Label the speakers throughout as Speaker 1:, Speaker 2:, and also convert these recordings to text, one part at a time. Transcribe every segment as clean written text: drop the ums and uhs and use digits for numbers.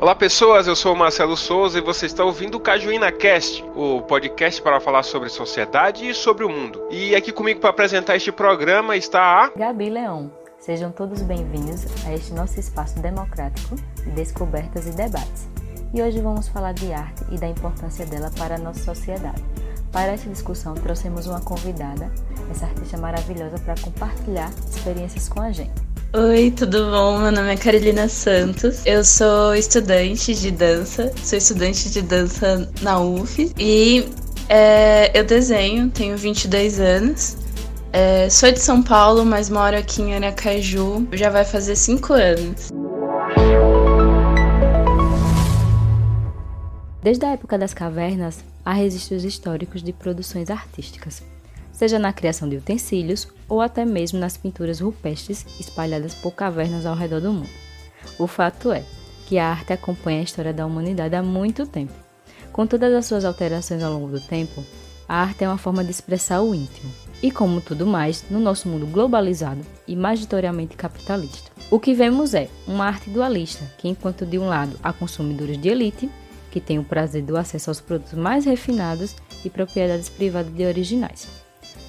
Speaker 1: Olá pessoas, eu sou o Marcelo Souza e você está ouvindo o Cajuína Cast, o podcast para falar sobre sociedade e sobre o mundo. E aqui comigo para apresentar este programa está a
Speaker 2: Gabi Leão. Sejam todos bem-vindos a este nosso espaço democrático de descobertas e debates. E hoje vamos falar de arte e da importância dela para a nossa sociedade. Para essa discussão trouxemos uma convidada, essa artista maravilhosa, para compartilhar experiências com a gente.
Speaker 3: Oi, tudo bom? Meu nome é Carolina Santos. Eu sou estudante de dança. Sou estudante de dança na UF. E eu desenho, tenho 22 anos. Sou de São Paulo, mas moro aqui em Aracaju. Já vai fazer 5 anos.
Speaker 2: Desde a época das cavernas, há registros históricos de produções artísticas, seja na criação de utensílios ou até mesmo nas pinturas rupestres espalhadas por cavernas ao redor do mundo. O fato é que a arte acompanha a história da humanidade há muito tempo. Com todas as suas alterações ao longo do tempo, a arte é uma forma de expressar o íntimo. E como tudo mais, no nosso mundo globalizado e majoritariamente capitalista. O que vemos é uma arte dualista, que enquanto de um lado há consumidores de elite, que têm o prazer do acesso aos produtos mais refinados e propriedades privadas de originais.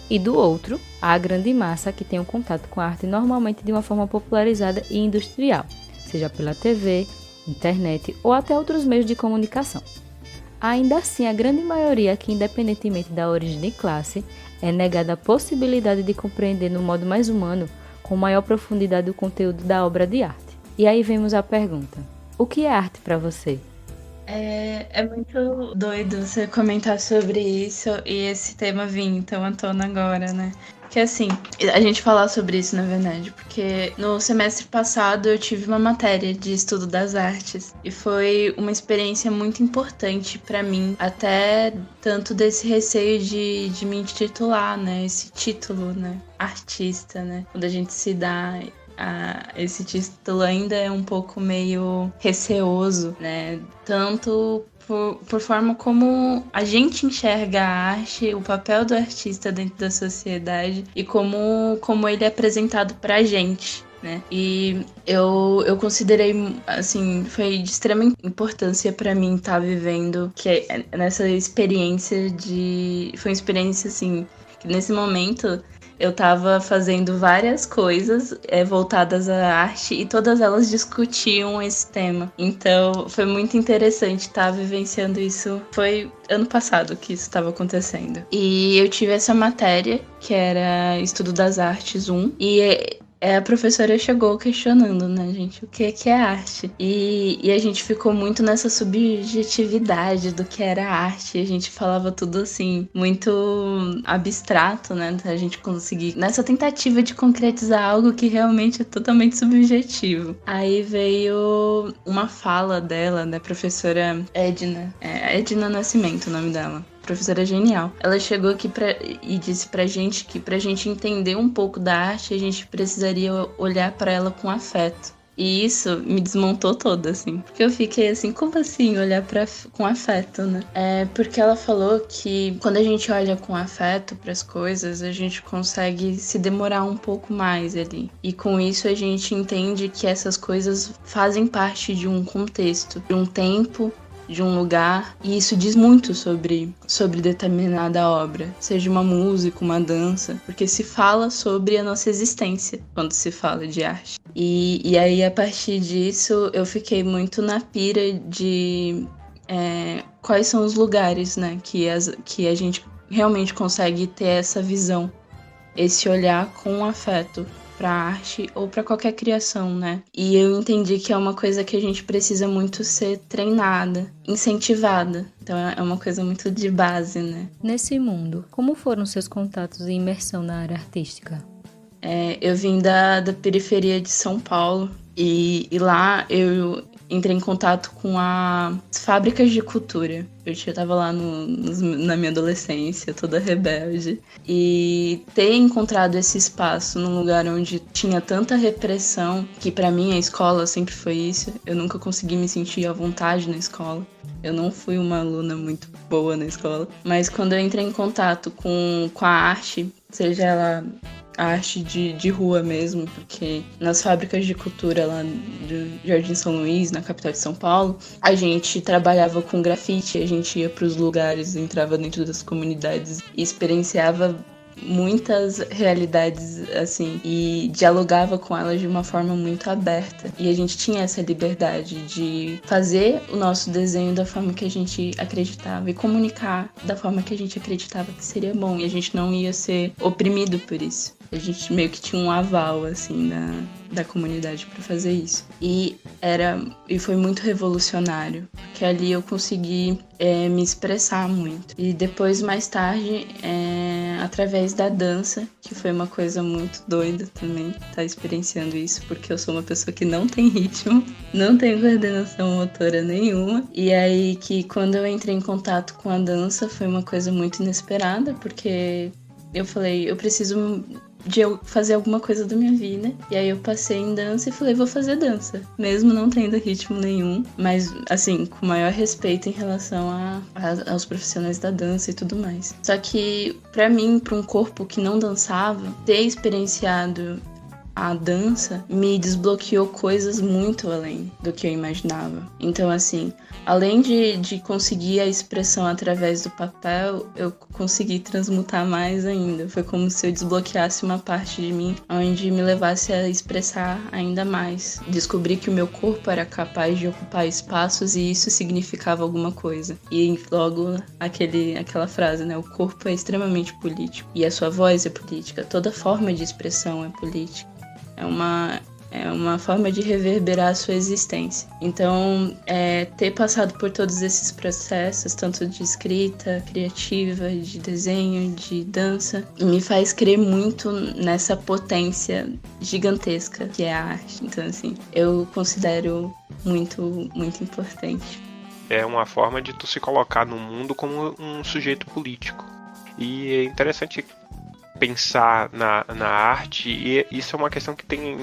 Speaker 2: E do outro, há a grande massa que tem um contato com a arte normalmente de uma forma popularizada e industrial, seja pela TV, internet ou até outros meios de comunicação. Ainda assim, a grande maioria que, independentemente da origem de classe, é negada a possibilidade de compreender no modo mais humano, com maior profundidade o conteúdo da obra de arte. E aí vemos a pergunta: o que é arte para você?
Speaker 3: É muito doido você comentar sobre isso e esse tema vir tão à tona agora, né? Que assim, a gente falar sobre isso, na verdade, porque no semestre passado eu tive uma matéria de estudo das artes e foi uma experiência muito importante pra mim, até tanto desse receio de me intitular, né? Esse título, né? Artista, né? Quando a gente se dá esse título ainda é um pouco meio receoso, né? Tanto por forma como a gente enxerga a arte, o papel do artista dentro da sociedade e como ele é apresentado pra gente, né? E eu considerei, assim, foi de extrema importância pra mim estar vivendo nessa experiência foi uma experiência, assim, que nesse momento eu tava fazendo várias coisas voltadas à arte e todas elas discutiam esse tema. Então foi muito interessante estar vivenciando isso. Foi ano passado que isso estava acontecendo. E eu tive essa matéria, que era Estudo das Artes 1, e a professora chegou questionando, né, gente, o que é arte? E a gente ficou muito nessa subjetividade do que era arte. A gente falava tudo assim, muito abstrato, né? A gente conseguir, nessa tentativa de concretizar algo que realmente é totalmente subjetivo. Aí veio uma fala dela, da professora Edna. Edna Nascimento, o nome dela. Professora genial. Ela chegou aqui e disse pra gente que pra gente entender um pouco da arte, a gente precisaria olhar pra ela com afeto. E isso me desmontou toda, assim. Porque eu fiquei assim, como assim olhar com afeto, né? Porque ela falou que quando a gente olha com afeto pras coisas, a gente consegue se demorar um pouco mais ali. E com isso a gente entende que essas coisas fazem parte de um contexto, de um tempo, de um lugar, e isso diz muito sobre determinada obra, seja uma música, uma dança, porque se fala sobre a nossa existência quando se fala de arte. E aí, a partir disso, eu fiquei muito na pira de quais são os lugares, né, que a gente realmente consegue ter essa visão, esse olhar com afeto para arte ou para qualquer criação, né? E eu entendi que é uma coisa que a gente precisa muito ser treinada, incentivada. Então é uma coisa muito de base, né?
Speaker 2: Nesse mundo, como foram seus contatos e imersão na área artística?
Speaker 3: Eu vim da periferia de São Paulo e lá eu entrei em contato com as fábricas de cultura. Eu estava lá na minha adolescência, toda rebelde. E ter encontrado esse espaço num lugar onde tinha tanta repressão, que pra mim a escola sempre foi isso. Eu nunca consegui me sentir à vontade na escola. Eu não fui uma aluna muito boa na escola. Mas quando eu entrei em contato com a arte, seja ela arte de rua mesmo, porque nas fábricas de cultura lá do Jardim São Luís, na capital de São Paulo, a gente trabalhava com grafite, a gente ia para os lugares, entrava dentro das comunidades e experienciava muitas realidades, assim, e dialogava com elas de uma forma muito aberta. E a gente tinha essa liberdade de fazer o nosso desenho da forma que a gente acreditava e comunicar da forma que a gente acreditava que seria bom. E a gente não ia ser oprimido por isso. A gente meio que tinha um aval, assim, da comunidade para fazer isso. E foi muito revolucionário, porque ali eu consegui me expressar muito. E depois, mais tarde, através da dança, que foi uma coisa muito doida também, tá experienciando isso, porque eu sou uma pessoa que não tem ritmo, não tenho coordenação motora nenhuma. E aí que quando eu entrei em contato com a dança, foi uma coisa muito inesperada, porque eu falei, eu preciso de eu fazer alguma coisa da minha vida. E aí eu passei em dança e falei, vou fazer dança. Mesmo não tendo ritmo nenhum, mas assim, com maior respeito em relação aos profissionais da dança e tudo mais. Só que pra mim, pra um corpo que não dançava, ter experienciado a dança me desbloqueou coisas muito além do que eu imaginava. Então, assim, além de conseguir a expressão através do papel, eu consegui transmutar mais ainda. Foi como se eu desbloqueasse uma parte de mim, onde me levasse a expressar ainda mais. Descobri que o meu corpo era capaz de ocupar espaços e isso significava alguma coisa. E logo aquela frase, né? O corpo é extremamente político e a sua voz é política. Toda forma de expressão é política. É uma forma de reverberar a sua existência. Então, ter passado por todos esses processos, tanto de escrita criativa, de desenho, de dança, me faz crer muito nessa potência gigantesca que é a arte. Então, assim, eu considero muito, muito importante.
Speaker 1: É uma forma de tu se colocar no mundo como um sujeito político. E é interessante pensar na arte, e isso é uma questão que tem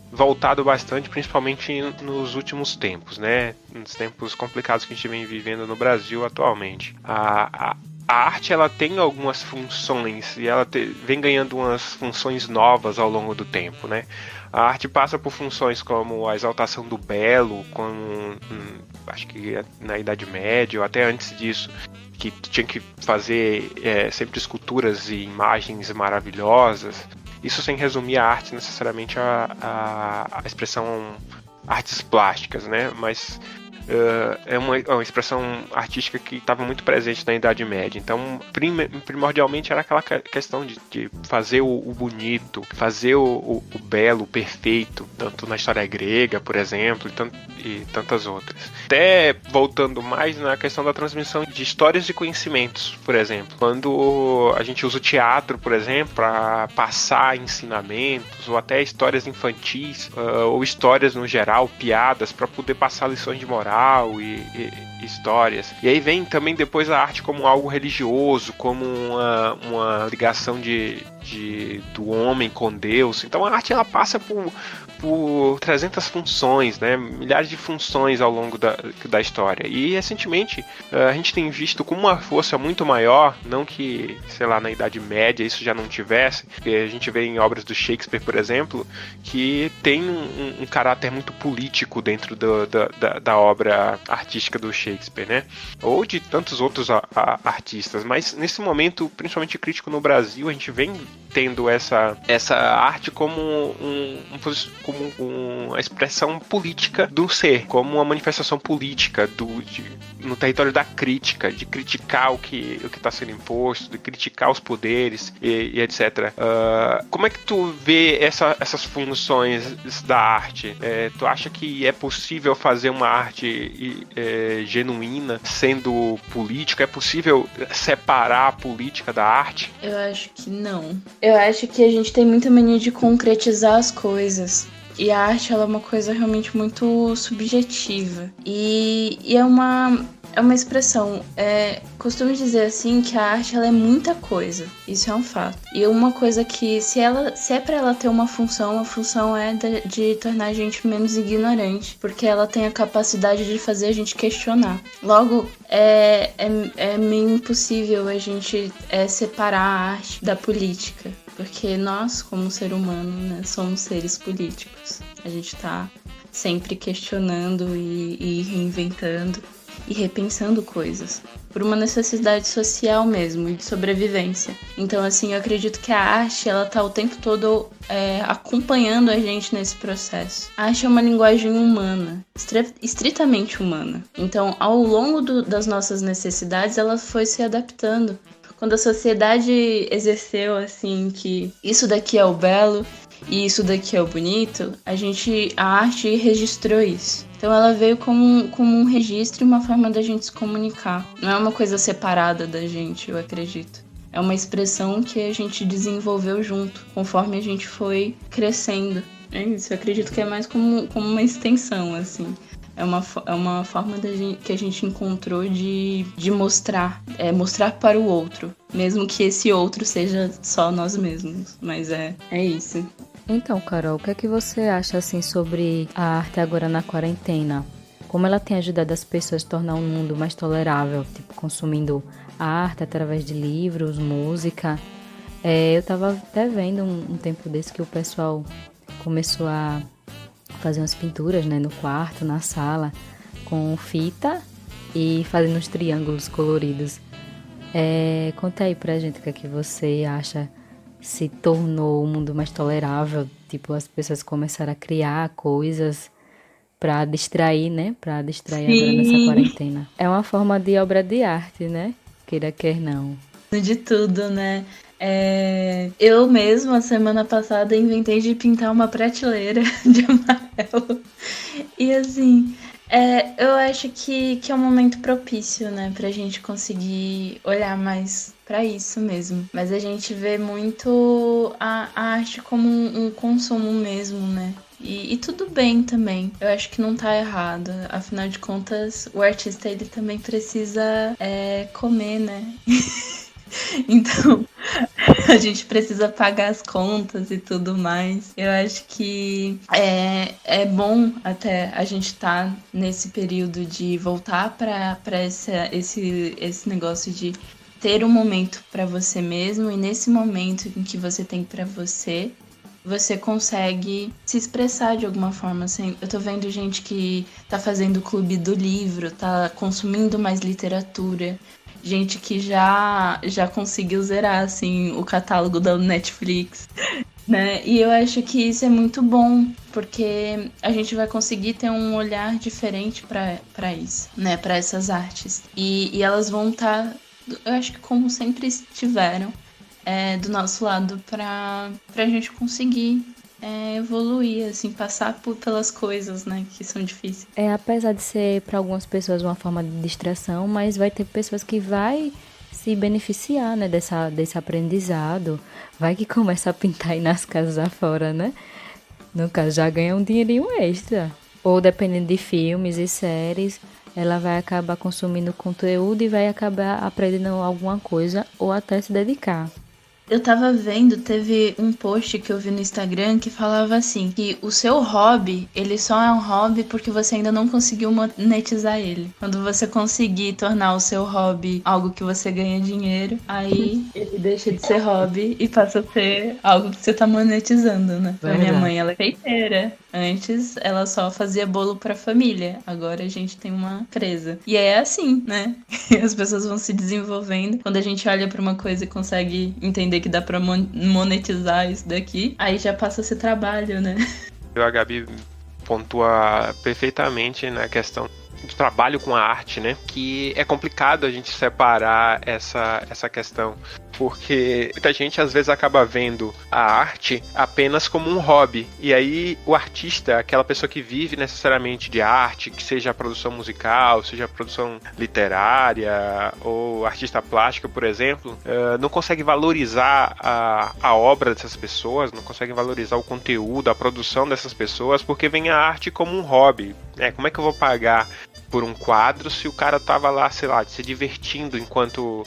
Speaker 1: voltado bastante, principalmente nos últimos tempos, né? Nos tempos complicados que a gente vem vivendo no Brasil atualmente. A arte, ela tem algumas funções e ela vem ganhando umas funções novas ao longo do tempo, né? A arte passa por funções como a exaltação do belo, como acho que na Idade Média ou até antes disso, que tinha que fazer sempre esculturas e imagens maravilhosas. Isso sem resumir a arte necessariamente a expressão artes plásticas, né? Mas é uma expressão artística que estava muito presente na Idade Média. Então, primordialmente era aquela questão de fazer o bonito, fazer o belo, o perfeito, tanto na história grega, por exemplo, e tantas outras. Até voltando mais na questão da transmissão de histórias e conhecimentos, por exemplo. Quando a gente usa o teatro, por exemplo, para passar ensinamentos, ou até histórias infantis, ou histórias no geral, piadas, para poder passar lições de moral e histórias. E aí vem também depois a arte como algo religioso, como uma ligação do homem com Deus. Então a arte, ela passa por 300 funções, né? Milhares de funções ao longo da história. E recentemente a gente tem visto com uma força muito maior, não que, sei lá, na Idade Média isso já não tivesse, porque a gente vê em obras do Shakespeare, por exemplo, que tem um caráter muito político dentro da obra artística do Shakespeare, né? Ou de tantos outros artistas. Mas nesse momento, principalmente crítico no Brasil, a gente vem tendo essa arte como uma expressão política do ser, como uma manifestação política no território da crítica, de criticar o que está sendo imposto, de criticar os poderes e etc. Como é que tu vê essas funções da arte? Tu acha que é possível fazer uma arte genuína sendo política? É possível separar a política da arte?
Speaker 3: Eu acho que não. Eu acho que a gente tem muita mania de concretizar as coisas. E a arte, ela é uma coisa realmente muito subjetiva. E é uma expressão. Costumo dizer assim que a arte, ela é muita coisa. Isso é um fato. E uma coisa que, se é pra ela ter uma função, a função é de tornar a gente menos ignorante. Porque ela tem a capacidade de fazer a gente questionar. Logo, é meio impossível a gente separar a arte da política. porque nós, como ser humano, né, somos seres políticos. A gente tá sempre questionando e reinventando e repensando coisas, por uma necessidade social mesmo, e de sobrevivência. Então, assim, eu acredito que a arte, ela tá o tempo todo acompanhando a gente nesse processo. A arte é uma linguagem humana, estritamente humana. Então, ao longo das nossas necessidades, ela foi se adaptando. Quando a sociedade exerceu, assim, que isso daqui é o belo e isso daqui é o bonito, a arte registrou isso. Então ela veio como um registro e uma forma da gente se comunicar. Não é uma coisa separada da gente, eu acredito. É uma expressão que a gente desenvolveu junto, conforme a gente foi crescendo. É isso, eu acredito que é mais como uma extensão, assim. É uma forma que a gente encontrou de mostrar para o outro. Mesmo que esse outro seja só nós mesmos. Mas é isso.
Speaker 2: Então, Carol, o que é que você acha assim sobre a arte agora na quarentena? Como ela tem ajudado as pessoas a tornar um mundo mais tolerável, tipo, consumindo a arte através de livros, música? Eu tava até vendo um tempo desse que o pessoal começou a fazer umas pinturas, né, no quarto, na sala, com fita e fazendo uns triângulos coloridos. Conta aí pra gente o que é que você acha. Se tornou um mundo mais tolerável, tipo, as pessoas começaram a criar coisas pra distrair, né? Pra distrair agora nessa quarentena. É uma forma de obra de arte, né? Queira quer não.
Speaker 3: De tudo, né? Eu mesma, semana passada, inventei de pintar uma prateleira de amarelo. E assim, eu acho que é um momento propício, né? Pra gente conseguir olhar mais pra isso mesmo. Mas a gente vê muito a arte como um consumo mesmo, né? E tudo bem também. Eu acho que não tá errado. Afinal de contas, o artista, ele também precisa comer, né? Então, a gente precisa pagar as contas e tudo mais. Eu acho que é bom até a gente tá nesse período de voltar pra esse negócio de ter um momento pra você mesmo, e nesse momento em que você tem pra você consegue se expressar de alguma forma. Assim, eu tô vendo gente que tá fazendo o clube do livro, tá consumindo mais literatura. Gente que já conseguiu zerar, assim, o catálogo da Netflix, né? E eu acho que isso é muito bom, porque a gente vai conseguir ter um olhar diferente pra isso, né? Pra essas artes. E elas vão estar, eu acho que como sempre estiveram, do nosso lado pra gente conseguir evoluir, assim, passar pelas coisas, né, que são difíceis.
Speaker 2: Apesar de ser para algumas pessoas uma forma de distração, mas vai ter pessoas que vai se beneficiar, né, desse aprendizado. Vai que começa a pintar aí nas casas afora, né? No caso, já ganha um dinheirinho extra. Ou dependendo de filmes e séries, ela vai acabar consumindo conteúdo e vai acabar aprendendo alguma coisa ou até se dedicar.
Speaker 3: Eu tava vendo, teve um post que eu vi no Instagram que falava assim, que o seu hobby, ele só é um hobby porque você ainda não conseguiu monetizar ele. Quando você conseguir tornar o seu hobby algo que você ganha dinheiro, aí ele deixa de ser hobby e passa a ser algo que você tá monetizando, né? A minha mãe, ela é feiteira. Antes, ela só fazia bolo pra família. Agora a gente tem uma empresa. E é assim, né? As pessoas vão se desenvolvendo. Quando a gente olha pra uma coisa e consegue entender que dá pra monetizar isso daqui, aí já passa a ser trabalho, né?
Speaker 1: A Gabi pontua perfeitamente na questão do trabalho com a arte, né? Que é complicado a gente separar essa questão, porque muita gente às vezes acaba vendo a arte apenas como um hobby, e aí o artista, aquela pessoa que vive necessariamente de arte, que seja a produção musical, seja a produção literária ou artista plástico, por exemplo, não consegue valorizar a obra dessas pessoas, não consegue valorizar o conteúdo, a produção dessas pessoas, porque vem a arte como um hobby. Como é que eu vou pagar por um quadro se o cara tava lá, sei lá, se divertindo enquanto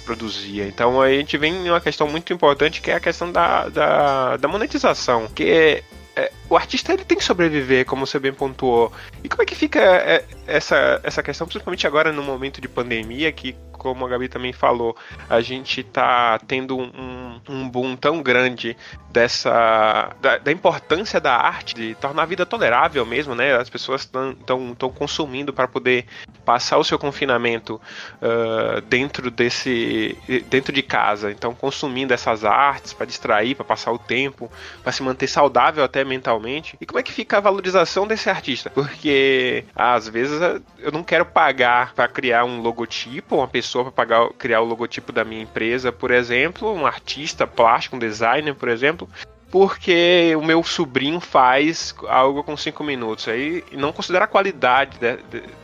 Speaker 1: produzia? Então a gente vem em uma questão muito importante, que é a questão da monetização, que o artista ele tem que sobreviver, como você bem pontuou. E como é que fica essa questão, principalmente agora no momento de pandemia, que, como a Gabi também falou, a gente tá tendo um boom tão grande da importância da arte, de tornar a vida tolerável mesmo, né? As pessoas estão consumindo para poder passar o seu confinamento dentro de casa, então consumindo essas artes para distrair, para passar o tempo, para se manter saudável até mentalmente. E como é que fica a valorização desse artista? Porque às vezes eu não quero pagar para criar um logotipo, uma pessoa para criar o logotipo da minha empresa, por exemplo, um artista plástico, um designer, por exemplo, porque o meu sobrinho faz algo com 5 minutos. Aí não considera a qualidade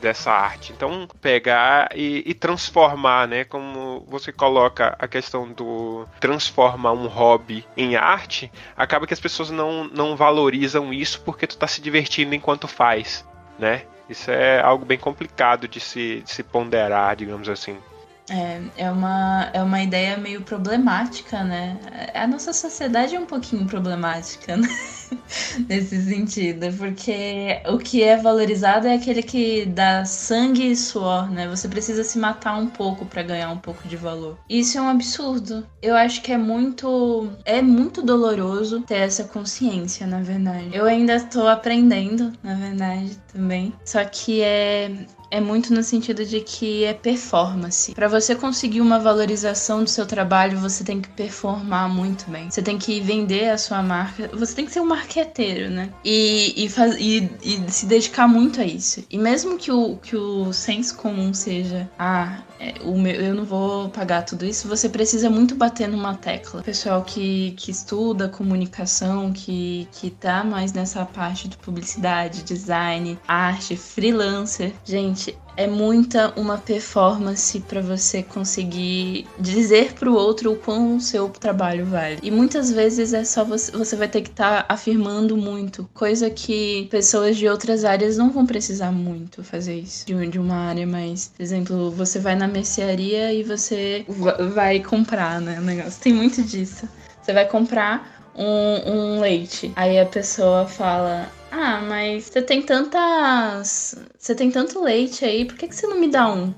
Speaker 1: dessa arte. Então, pegar e transformar, né? Como você coloca a questão do transformar um hobby em arte, acaba que as pessoas não valorizam isso porque tu tá se divertindo enquanto faz, né? Isso é algo bem complicado de se ponderar, digamos assim.
Speaker 3: É uma ideia meio problemática, né? A nossa sociedade é um pouquinho problemática, né? Nesse sentido, porque o que é valorizado é aquele que dá sangue e suor, né? Você precisa se matar um pouco para ganhar um pouco de valor. Isso é um absurdo. Eu acho que é muito doloroso ter essa consciência, na verdade. Eu ainda tô aprendendo, na verdade, também. Só que é muito no sentido de que é performance. Para você conseguir uma valorização do seu trabalho, você tem que performar muito bem. Você tem que vender a sua marca. Você tem que ser um marqueteiro, né? E se dedicar muito a isso. E mesmo que o senso comum seja eu não vou pagar tudo isso, você precisa muito bater numa tecla. O pessoal que estuda comunicação, que tá mais nessa parte de publicidade, design, arte, freelancer. Gente, é muita uma performance para você conseguir dizer pro outro o quão o seu trabalho vale. E muitas vezes é só você vai ter que estar afirmando muito, coisa que pessoas de outras áreas não vão precisar muito fazer isso. De uma área mais, por exemplo, você vai na mercearia e você vai comprar, né, o negócio. Tem muito disso. Você vai comprar um leite. Aí a pessoa fala: mas você tem tanto leite aí, por que você não me dá um?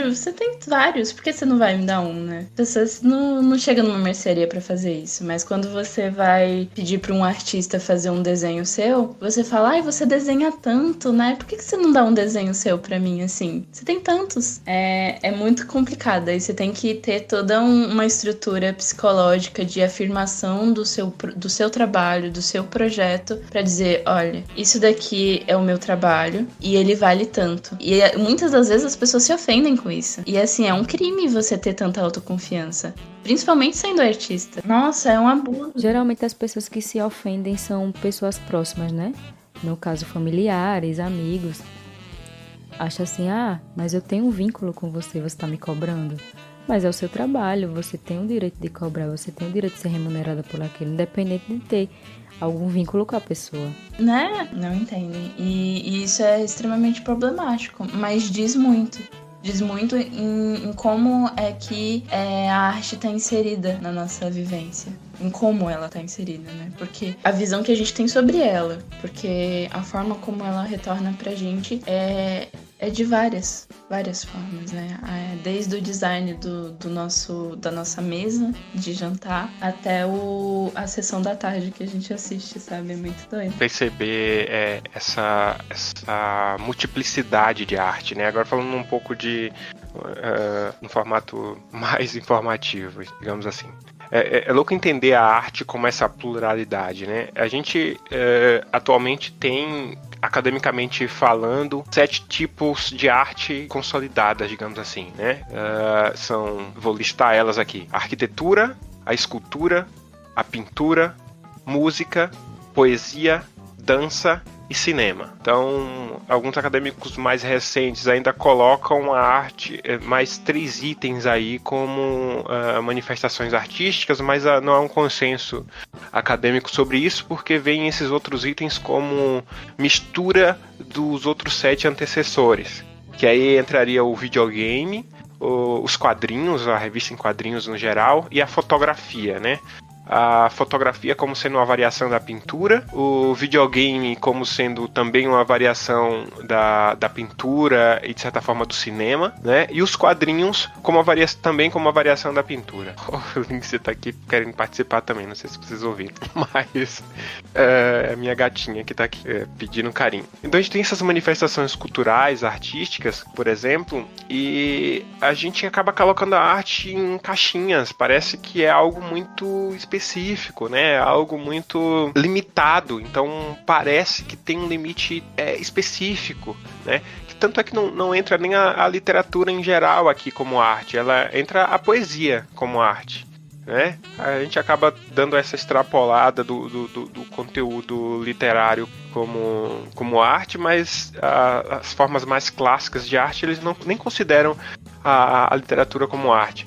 Speaker 3: Você tem vários, por que você não vai me dar um, né? Pessoas não chegam numa mercearia pra fazer isso, mas quando você vai pedir pra um artista fazer um desenho seu, você fala: você desenha tanto, né? Por que você não dá um desenho seu pra mim, assim? Você tem tantos. É muito complicado, aí você tem que ter toda uma estrutura psicológica de afirmação do seu trabalho, do seu projeto, pra dizer: olha, isso daqui é o meu trabalho e ele vale tanto. E muitas das vezes as pessoas se ofendem com isso. E assim, é um crime você ter tanta autoconfiança. Principalmente sendo artista. Nossa, é um abuso.
Speaker 2: Geralmente as pessoas que se ofendem são pessoas próximas, né? No caso, familiares, amigos. Acha assim: mas eu tenho um vínculo com você, você tá me cobrando. Mas é o seu trabalho, você tem o direito de cobrar, você tem o direito de ser remunerada por aquilo, independente de ter algum vínculo com a pessoa.
Speaker 3: Né? Não entendem. E isso é extremamente problemático, mas diz muito. Diz muito em como é que a arte está inserida na nossa vivência. Em como ela está inserida, né? Porque a visão que a gente tem sobre ela, porque a forma como ela retorna pra gente é de várias formas, né? Desde o design da nossa mesa de jantar até a sessão da tarde que a gente assiste, sabe? É muito doido.
Speaker 1: Perceber essa multiplicidade de arte, né? Agora falando um pouco de um formato mais informativo, digamos assim. É louco entender a arte como essa pluralidade, né? A gente atualmente tem, academicamente falando, 7 tipos de arte consolidadas, digamos assim, né? Vou listar elas aqui: a arquitetura, a escultura, a pintura, música, poesia, dança e cinema. Então, alguns acadêmicos mais recentes ainda colocam a arte, mais 3 itens aí como manifestações artísticas, mas não há um consenso acadêmico sobre isso, porque vem esses outros itens como mistura dos outros 7 antecessores, que aí entraria o videogame, os quadrinhos, a revista em quadrinhos no geral, e a fotografia, né? a fotografia como sendo uma variação da pintura, o videogame como sendo também uma variação da pintura e de certa forma do cinema, né? E os quadrinhos também como uma variação da pintura. O Lindsay tá aqui querendo participar também, não sei se vocês ouviram, mas é a minha gatinha que tá aqui pedindo carinho. Então a gente tem essas manifestações culturais, artísticas, por exemplo, e a gente acaba colocando a arte em caixinhas, parece que é algo muito específico, né? Algo muito limitado, então parece que tem um limite específico, né? Tanto é que não entra nem a literatura em geral aqui como arte, ela entra a poesia como arte, né? A gente acaba dando essa extrapolada do conteúdo literário como arte, mas as formas mais clássicas de arte eles nem consideram a literatura como arte.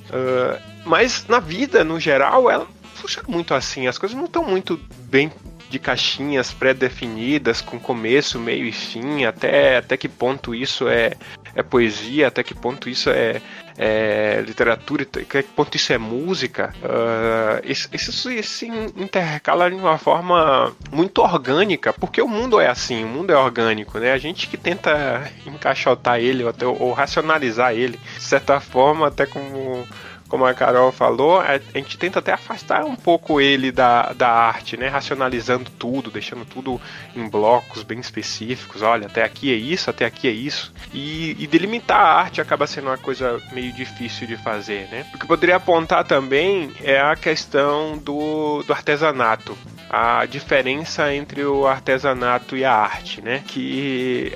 Speaker 1: Mas na vida, no geral, ela funciona muito assim, as coisas não estão muito bem de caixinhas pré-definidas, com começo, meio e fim, até que ponto isso é poesia, até que ponto isso é literatura, até que ponto isso é música. Isso se intercala de uma forma muito orgânica, porque o mundo é assim, o mundo é orgânico, né? A gente que tenta encaixotar ele ou racionalizar ele, de certa forma, até como a Carol falou, a gente tenta até afastar um pouco ele da arte, né? Racionalizando tudo, deixando tudo em blocos bem específicos. Olha, até aqui é isso, até aqui é isso. E delimitar a arte acaba sendo uma coisa meio difícil de fazer, né? O que eu poderia apontar também é a questão do artesanato. A diferença entre o artesanato e a arte, né? Que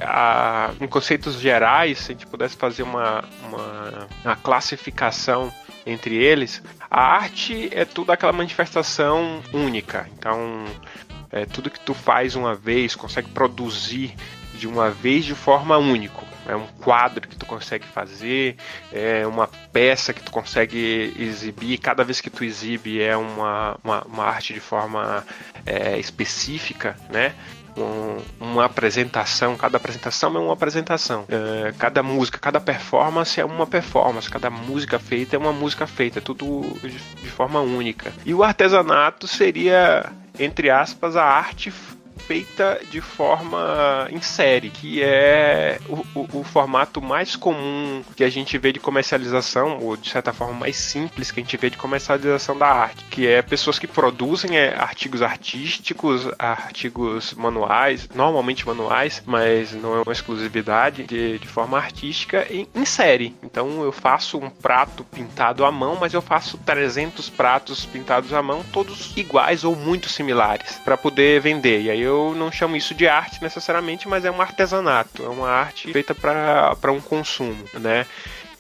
Speaker 1: em conceitos gerais, se a gente pudesse fazer uma classificação entre eles, a arte é tudo aquela manifestação única. Então, tudo que tu faz uma vez, consegue produzir de uma vez de forma única. É um quadro que tu consegue fazer, é uma peça que tu consegue exibir. Cada vez que tu exibe é uma arte de forma específica, né? Uma apresentação, cada apresentação é uma apresentação, cada música, cada performance é uma performance, cada música feita é uma música feita, tudo de forma única. E o artesanato seria, entre aspas, a arte feita de forma em série, que é o formato mais comum que a gente vê de comercialização, ou de certa forma mais simples que a gente vê de comercialização da arte, que é pessoas que produzem artigos artísticos, artigos manuais, normalmente manuais, mas não é uma exclusividade, de forma artística em série. Então eu faço um prato pintado à mão, mas eu faço 300 pratos pintados à mão, todos iguais ou muito similares, para poder vender. E aí eu não chamo isso de arte necessariamente, mas é um artesanato, é uma arte feita para um consumo, né?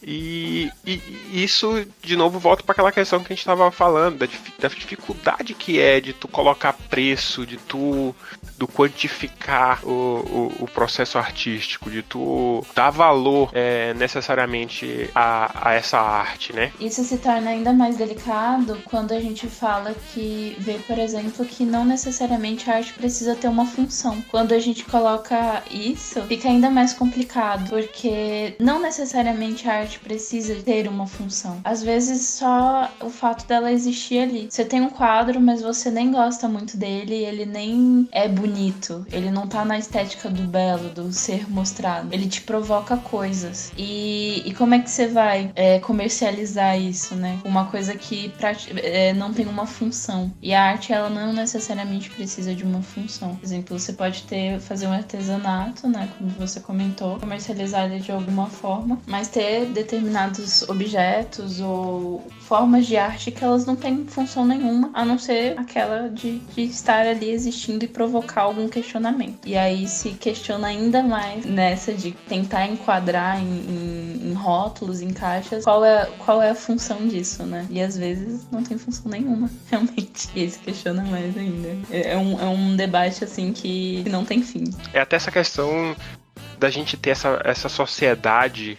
Speaker 1: E isso, de novo, volta para aquela questão que a gente estava falando, da dificuldade que é de tu colocar preço, de tu quantificar o processo artístico, de tu dar valor necessariamente a essa arte, né?
Speaker 3: Isso se torna ainda mais delicado quando a gente fala vê, por exemplo, que não necessariamente a arte precisa ter uma função. Quando a gente coloca isso, fica ainda mais complicado, porque não necessariamente a arte precisa ter uma função. Às vezes só o fato dela existir ali. Você tem um quadro, mas você nem gosta muito dele, ele nem é bonito, ele não tá na estética do belo, do ser mostrado. Ele te provoca coisas. E como é que você vai comercializar isso, né? Uma coisa que não tem uma função. E a arte, ela não necessariamente precisa de uma função. Por exemplo, você pode fazer um artesanato, né? Como você comentou, comercializar ele de alguma forma, mas ter determinados objetos ou formas de arte que elas não têm função nenhuma, a não ser aquela de estar ali existindo e provocar algum questionamento. E aí se questiona ainda mais nessa de tentar enquadrar em rótulos, em caixas, qual é a função disso, né? E às vezes não tem função nenhuma, realmente. E aí se questiona mais ainda. É um debate, assim, que não tem fim.
Speaker 1: É até essa questão da gente ter essa sociedade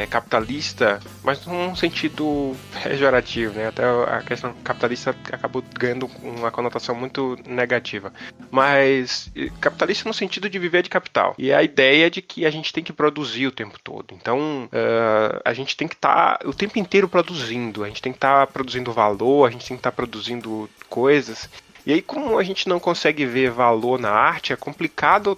Speaker 1: capitalista, mas num sentido pejorativo, né? Até a questão capitalista acabou ganhando uma conotação muito negativa. Mas capitalista no sentido de viver de capital. E a ideia de que a gente tem que produzir o tempo todo. Então, a gente tem que estar o tempo inteiro produzindo. A gente tem que estar produzindo valor, a gente tem que estar produzindo coisas. E aí, como a gente não consegue ver valor na arte, é complicado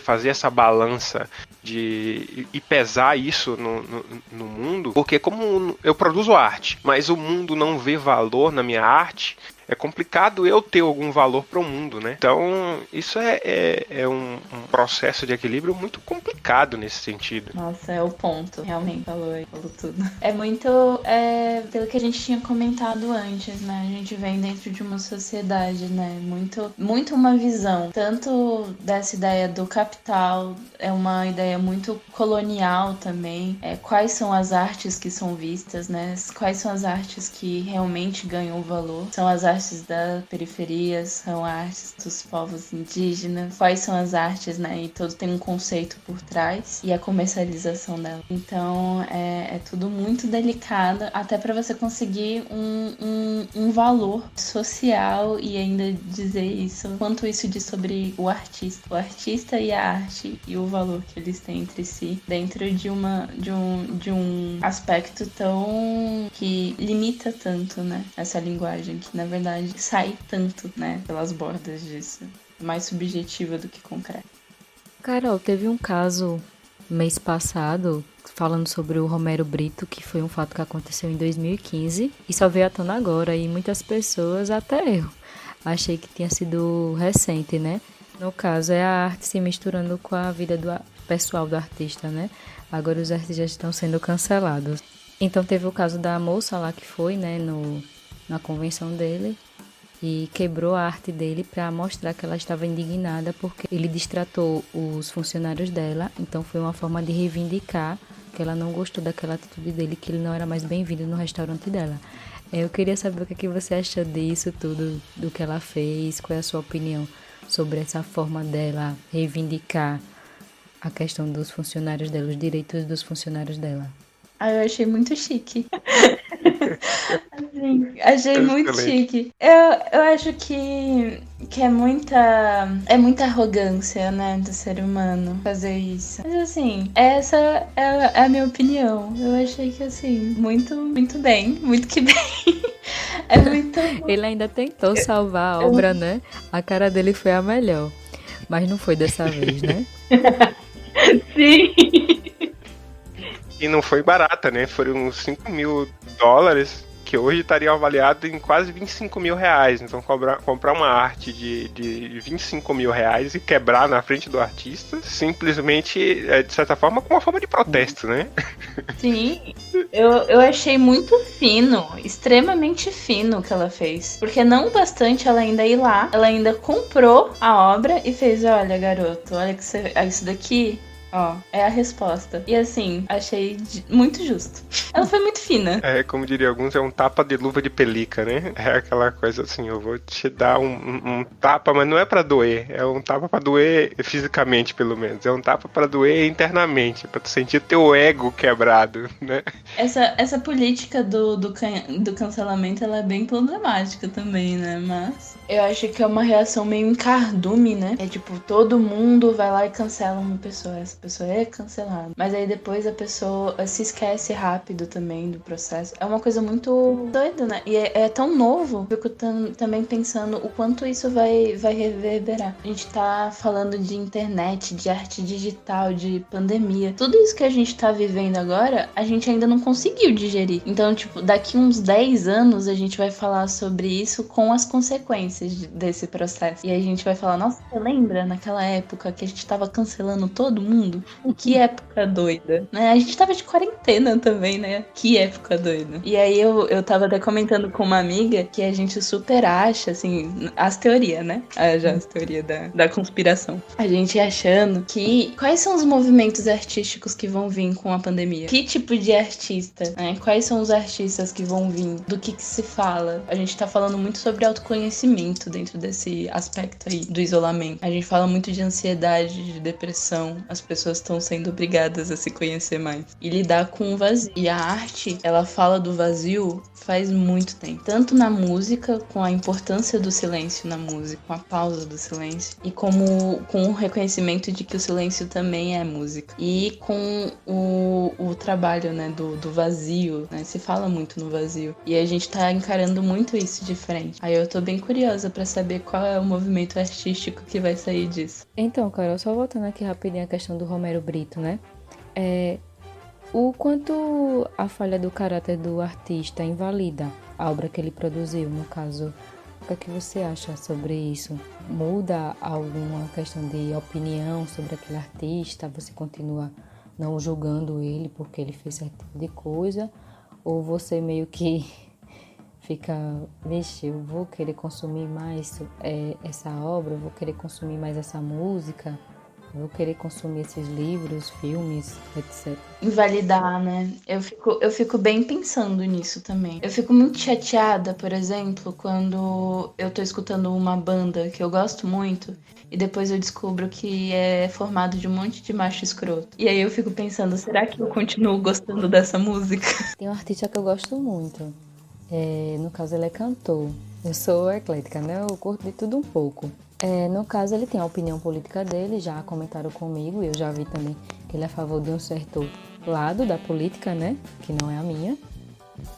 Speaker 1: fazer essa balança e pesar isso no mundo, porque como eu produzo arte, mas o mundo não vê valor na minha arte, é complicado eu ter algum valor para o mundo, né? Então, isso é um processo de equilíbrio muito complicado nesse sentido.
Speaker 3: Nossa, é o ponto. Realmente, falou tudo. É muito pelo que a gente tinha comentado antes, né? A gente vem dentro de uma sociedade, né? Muito uma visão, tanto dessa ideia do capital, é uma ideia muito colonial também. Quais são as artes que são vistas, né? Quais são as artes que realmente ganham valor? São as artes das periferias, são artes dos povos indígenas, quais são as artes, né? E todo tem um conceito por trás e a comercialização dela. Então é tudo muito delicado, até para você conseguir um valor social e ainda dizer isso, quanto isso diz sobre o artista e a arte e o valor que eles têm entre si dentro de um aspecto tão que limita tanto, né? Essa linguagem que na verdade sai tanto, né, pelas bordas disso. Mais subjetiva do que concreta.
Speaker 2: Carol, teve um caso mês passado falando sobre o Romero Brito, que foi um fato que aconteceu em 2015 e só veio à tona agora, e muitas pessoas, até eu, achei que tinha sido recente, né? No caso, é a arte se misturando com a vida pessoal do artista, né? Agora os artistas estão sendo cancelados. Então teve o caso da moça lá que foi, né, na convenção dele e quebrou a arte dele para mostrar que ela estava indignada porque ele destratou os funcionários dela. Então foi uma forma de reivindicar que ela não gostou daquela atitude dele, que ele não era mais bem-vindo no restaurante dela. Eu queria saber o que você achou disso tudo, do que ela fez, qual é a sua opinião sobre essa forma dela reivindicar a questão dos funcionários dela, os direitos dos funcionários dela.
Speaker 3: Eu achei muito chique. Assim, achei muito chique. Eu acho que é muita arrogância, né, do ser humano fazer isso. Mas assim, essa é a minha opinião. Eu achei que assim, muito, muito bem, muito que bem. É muito bom.
Speaker 2: Ele ainda tentou salvar a obra, né? A cara dele foi a melhor. Mas não foi dessa vez, né?
Speaker 3: Sim.
Speaker 1: E não foi barata, né? Foram uns $5.000, que hoje estaria avaliado em quase R$25.000. Então comprar uma arte de R$25.000 e quebrar na frente do artista, simplesmente, de certa forma, com uma forma de protesto, né?
Speaker 3: Sim, eu achei muito fino, extremamente fino o que ela fez. Porque não bastante ela ainda ir lá, ela ainda comprou a obra e fez, olha, garoto, olha que isso daqui... Ó, é a resposta. E assim, achei muito justo. Ela foi muito fina.
Speaker 1: Como diria alguns, é um tapa de luva de pelica, né? É aquela coisa assim, eu vou te dar um tapa, mas não é pra doer. É um tapa pra doer fisicamente, pelo menos. É um tapa pra doer internamente, pra tu sentir teu ego quebrado, né?
Speaker 3: Essa política do cancelamento, ela é bem problemática também, né? Mas eu acho que é uma reação meio em cardume, né? É tipo, todo mundo vai lá e cancela uma pessoa. Essa pessoa é cancelada. Mas aí depois a pessoa se esquece rápido também do processo. É uma coisa muito doida, né? E é tão novo. Eu fico também pensando o quanto isso vai reverberar. A gente tá falando de internet, de arte digital, de pandemia. Tudo isso que a gente tá vivendo agora, a gente ainda não conseguiu digerir. Então, tipo, daqui uns 10 anos a gente vai falar sobre isso com as consequências desse processo. E aí a gente vai falar, nossa, você lembra naquela época que a gente tava cancelando todo mundo? Que época doida, né? A gente tava de quarentena também, né? Que época doida. E aí eu tava até comentando com uma amiga que a gente super acha, assim, as teorias, né? As teorias da conspiração. A gente achando que quais são os movimentos artísticos que vão vir com a pandemia? Que tipo de artista, né? Quais são os artistas que vão vir? Do que se fala? A gente tá falando muito sobre autoconhecimento, isolamento dentro desse aspecto aí do isolamento. A gente fala muito de ansiedade, de depressão, as pessoas estão sendo obrigadas a se conhecer mais e lidar com o vazio. E a arte, ela fala do vazio faz muito tempo, tanto na música, com a importância do silêncio na música, com a pausa do silêncio, e como com o reconhecimento de que o silêncio também é música, e com o trabalho, né, do vazio, né, se fala muito no vazio, e a gente tá encarando muito isso de frente. Aí eu tô bem curiosa pra saber qual é o movimento artístico que vai sair disso.
Speaker 2: Então, Carol, só voltando aqui rapidinho a questão do Romero Brito, né? O quanto a falha do caráter do artista invalida a obra que ele produziu, no caso, o que é que você acha sobre isso? Muda alguma questão de opinião sobre aquele artista? Você continua não julgando ele porque ele fez certo tipo de coisa? Ou você meio que fica, vixe, eu vou querer consumir mais essa obra, eu vou querer consumir mais essa música, eu vou querer consumir esses livros, filmes, etc.
Speaker 3: Invalidar, né? Eu fico bem pensando nisso também. Eu fico muito chateada, por exemplo, quando eu tô escutando uma banda que eu gosto muito e depois eu descubro que é formado de um monte de macho escroto. E aí eu fico pensando, será que eu continuo gostando dessa música?
Speaker 2: Tem um artista que eu gosto muito. No caso, ele é cantor. Eu sou eclética, né? Eu curto de tudo um pouco. No caso, ele tem a opinião política dele, já comentaram comigo, e eu já vi também que ele é a favor de um certo lado da política, né? Que não é a minha.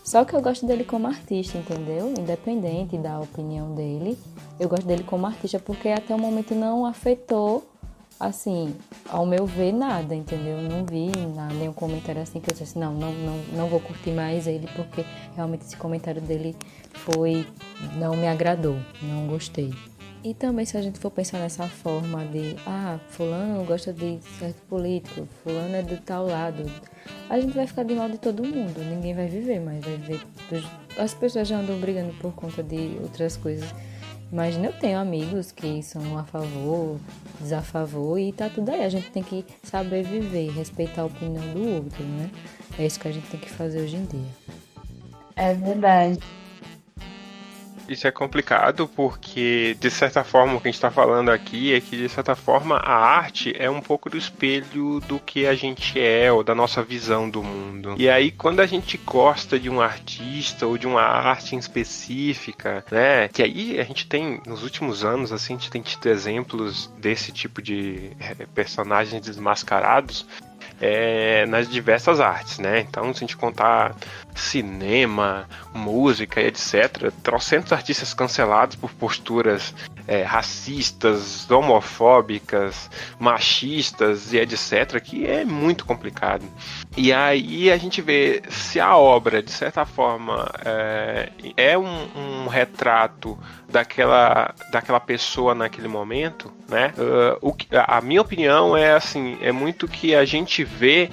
Speaker 2: Só que eu gosto dele como artista, entendeu? Independente da opinião dele, eu gosto dele como artista porque até o momento não afetou, assim, ao meu ver, nada, entendeu? Eu não vi nenhum comentário assim que eu disse assim, não vou curtir mais ele porque realmente esse comentário dele não me agradou, não gostei. E também se a gente for pensar nessa forma de, fulano gosta de certo político, fulano é do tal lado, a gente vai ficar de mal de todo mundo, ninguém vai viver mais, vai viver... As pessoas já andam brigando por conta de outras coisas. Imagina, eu tenho amigos que são a favor, desafavor e tá tudo aí. A gente tem que saber viver, respeitar a opinião do outro, né? É isso que a gente tem que fazer hoje em dia.
Speaker 3: É verdade.
Speaker 1: Isso é complicado porque, de certa forma, o que a gente está falando aqui é que, de certa forma, a arte é um pouco do espelho do que a gente é ou da nossa visão do mundo. E aí, quando a gente gosta de um artista ou de uma arte em específica, né, que aí a gente tem, nos últimos anos, assim, a gente tem tido exemplos desse tipo de personagens desmascarados nas diversas artes, né? Então, se a gente contar cinema, música e etc., trocentos artistas cancelados por posturas racistas, homofóbicas, machistas e etc., que é muito complicado. E aí a gente vê se a obra, de certa forma, é um retrato daquela pessoa naquele momento, né? A minha opinião é assim, é muito que a gente vê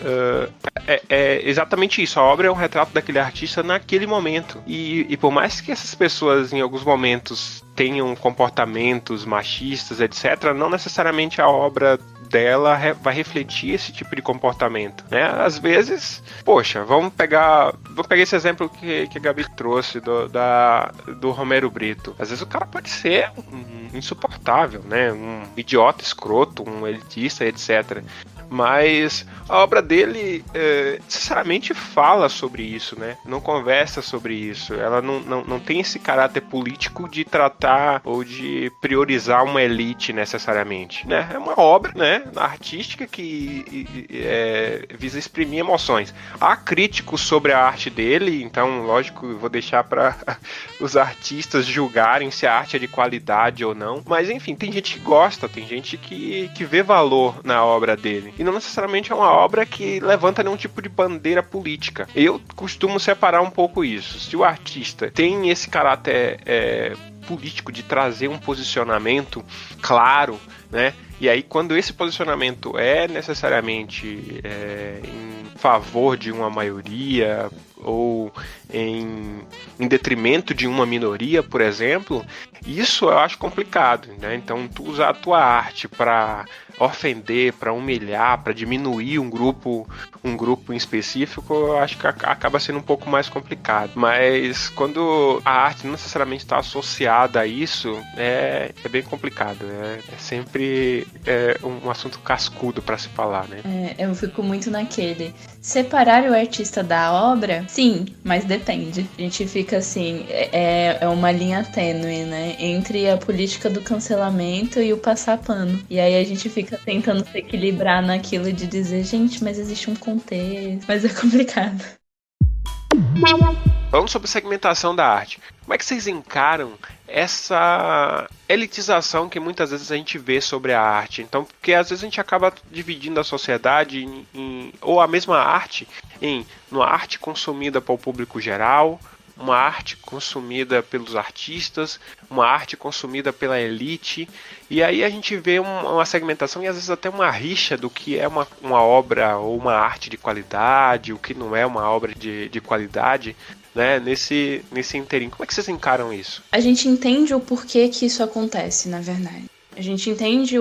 Speaker 1: exatamente isso. A obra é um retrato daquele artista naquele momento. E por mais que essas pessoas em alguns momentos tenham comportamentos machistas, etc., não necessariamente a obra dela vai refletir esse tipo de comportamento, né? Às vezes, poxa, vamos pegar esse exemplo que a Gabi trouxe do Romero Brito. Às vezes o cara pode ser insuportável, né? Um idiota escroto, um elitista, etc., mas a obra dele sinceramente fala sobre isso, né? Não conversa sobre isso. Ela não tem esse caráter político de tratar ou de priorizar uma elite necessariamente, né? É uma obra, né, artística que visa exprimir emoções. Há críticos sobre a arte dele, então, lógico, eu vou deixar para os artistas julgarem se a arte é de qualidade ou não. Mas, enfim, tem gente que gosta, tem gente que vê valor na obra dele. E não necessariamente é uma obra que levanta nenhum tipo de bandeira política. Eu costumo separar um pouco isso. Se o artista tem esse caráter político de trazer um posicionamento claro, né? E aí, quando esse posicionamento é necessariamente em favor de uma maioria ou em detrimento de uma minoria, por exemplo, isso eu acho complicado, né? Então, tu usar a tua arte para ofender, para humilhar, para diminuir um grupo em específico, eu acho que acaba sendo um pouco mais complicado. Mas quando a arte não necessariamente está associada a isso, é bem complicado. É sempre um assunto cascudo para se falar, né?
Speaker 3: Eu fico muito naquele. Separar o artista da obra? Sim, mas depende. A gente fica assim, é uma linha tênue, né? Entre a política do cancelamento e o passar pano. E aí a gente fica tentando se equilibrar naquilo de dizer, gente, mas existe um contexto. Mas é complicado.
Speaker 1: Falando sobre segmentação da arte, como é que vocês encaram essa elitização que muitas vezes a gente vê sobre a arte? Então, porque às vezes a gente acaba dividindo a sociedade ou a mesma arte em uma arte consumida para o público geral, uma arte consumida pelos artistas, uma arte consumida pela elite, e aí a gente vê uma segmentação e às vezes até uma rixa do que é uma obra ou uma arte de qualidade, o que não é uma obra de qualidade, né? Nesse inteirinho. Como é que vocês encaram isso?
Speaker 3: A gente entende o porquê que isso acontece, na verdade. A gente entende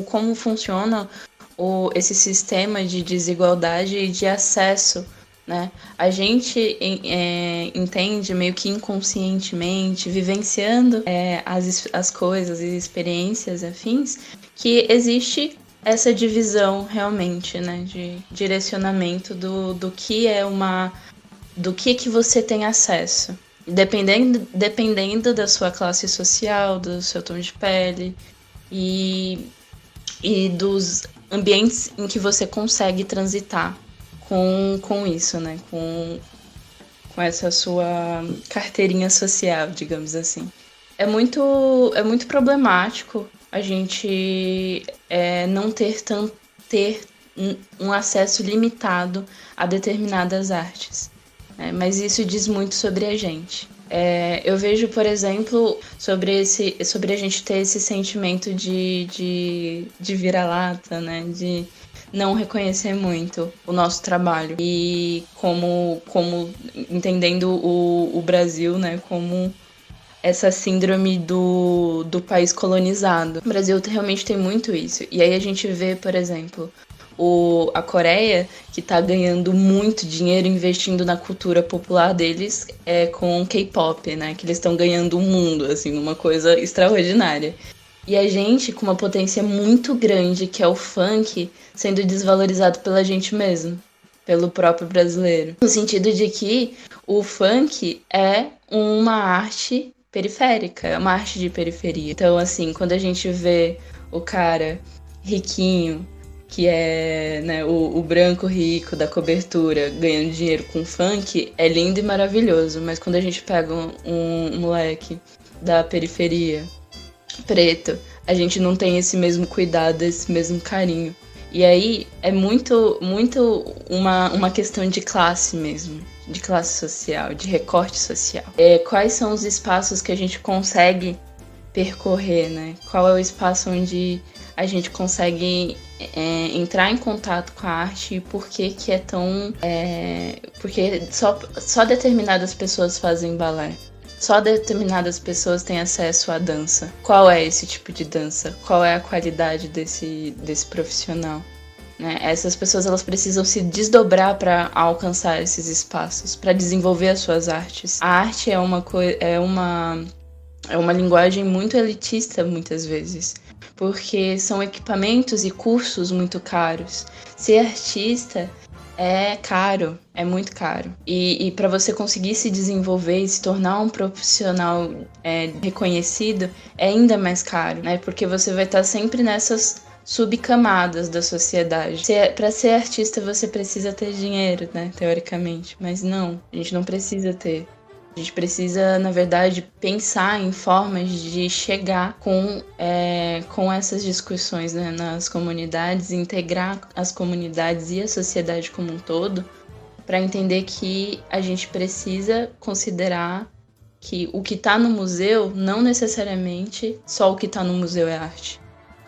Speaker 3: como funciona esse sistema de desigualdade e de acesso, né? A gente entende meio que inconscientemente, vivenciando as coisas e experiências afins, que existe essa divisão realmente, né? De direcionamento do que é do que você tem acesso. Dependendo da sua classe social, do seu tom de pele e dos ambientes em que você consegue transitar com isso, né? Com essa sua carteirinha social, digamos assim. É muito problemático a gente não ter um acesso limitado a determinadas artes. Mas isso diz muito sobre a gente. Eu vejo, por exemplo, sobre a gente ter esse sentimento de vira-lata, né? De não reconhecer muito o nosso trabalho. E como entendendo o Brasil, né? Como essa síndrome do país colonizado. O Brasil realmente tem muito isso. E aí a gente vê, por exemplo, a Coreia, que tá ganhando muito dinheiro investindo na cultura popular deles com K-pop, né? Que eles estão ganhando o mundo, assim, uma coisa extraordinária. E a gente, com uma potência muito grande, que é o funk, sendo desvalorizado pela gente mesmo, pelo próprio brasileiro. No sentido de que o funk é uma arte periférica, é uma arte de periferia. Então, assim, quando a gente vê o cara riquinho, que é, né, o branco rico da cobertura ganhando dinheiro com funk, é lindo e maravilhoso. Mas quando a gente pega um moleque da periferia, preto, a gente não tem esse mesmo cuidado, esse mesmo carinho. E aí é muito uma questão de classe mesmo, de classe social, de recorte social. Quais são os espaços que a gente consegue percorrer, né? Qual é o espaço onde a gente consegue entrar em contato com a arte e por que é tão... porque só determinadas pessoas fazem balé. Só determinadas pessoas têm acesso à dança. Qual é esse tipo de dança? Qual é a qualidade desse profissional? Né? Essas pessoas elas precisam se desdobrar para alcançar esses espaços, para desenvolver as suas artes. A arte é uma linguagem muito elitista muitas vezes, porque são equipamentos e cursos muito caros. Ser artista é caro, é muito caro. E para você conseguir se desenvolver e se tornar um profissional reconhecido, é ainda mais caro, né? Porque você vai estar sempre nessas subcamadas da sociedade. Para ser artista, você precisa ter dinheiro, né? Teoricamente. Mas não, a gente não precisa ter. A gente precisa, na verdade, pensar em formas de chegar com essas discussões, né, nas comunidades, integrar as comunidades e a sociedade como um todo, para entender que a gente precisa considerar que o que está no museu, não necessariamente só o que está no museu é arte.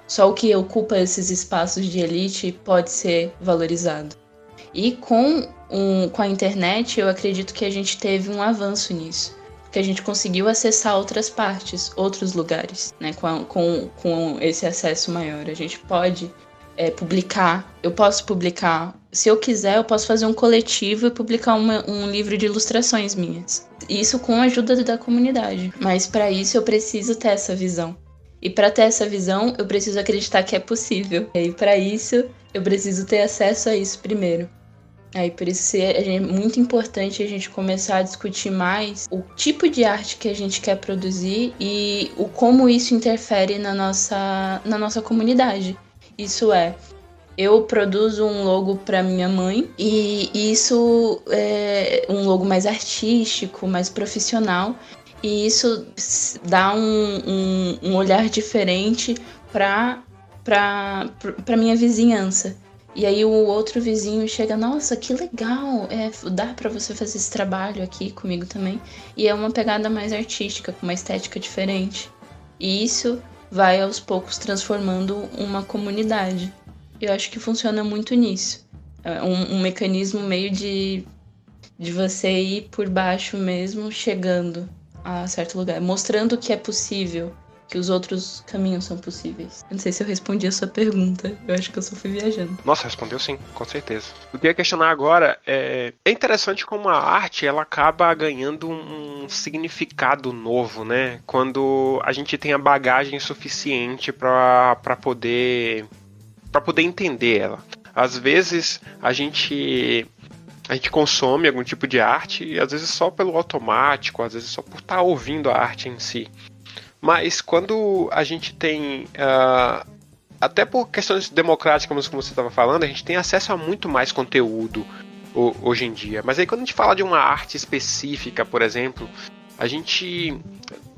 Speaker 3: Só o que ocupa esses espaços de elite pode ser valorizado. E com com a internet, eu acredito que a gente teve um avanço nisso. Porque a gente conseguiu acessar outras partes, outros lugares, né? Com esse acesso maior. A gente pode publicar, eu posso publicar. Se eu quiser, eu posso fazer um coletivo e publicar um livro de ilustrações minhas. Isso com a ajuda da comunidade. Mas para isso eu preciso ter essa visão. E para ter essa visão, eu preciso acreditar que é possível. E para isso, eu preciso ter acesso a isso primeiro. Aí por isso é muito importante a gente começar a discutir mais o tipo de arte que a gente quer produzir e como isso interfere na nossa comunidade. Isso eu produzo um logo para minha mãe e isso é um logo mais artístico, mais profissional, e isso dá um olhar diferente para minha vizinhança. E aí o outro vizinho chega, nossa, que legal, dá pra você fazer esse trabalho aqui comigo também. E é uma pegada mais artística, com uma estética diferente. E isso vai aos poucos transformando uma comunidade. Eu acho que funciona muito nisso. É um mecanismo meio de você ir por baixo mesmo, chegando a certo lugar, mostrando que é possível, que os outros caminhos são possíveis. Eu não sei se eu respondi a sua pergunta. Eu acho que eu só fui viajando.
Speaker 1: Nossa, respondeu sim, com certeza. O que eu ia questionar agora é interessante como a arte ela acaba ganhando um significado novo, né? Quando a gente tem a bagagem suficiente para poder entender ela. Às vezes a gente consome algum tipo de arte e às vezes só pelo automático, às vezes só por estar ouvindo a arte em si. Mas quando a gente tem, até por questões democráticas, como você estava falando, a gente tem acesso a muito mais conteúdo hoje em dia. Mas aí quando a gente fala de uma arte específica, por exemplo, a gente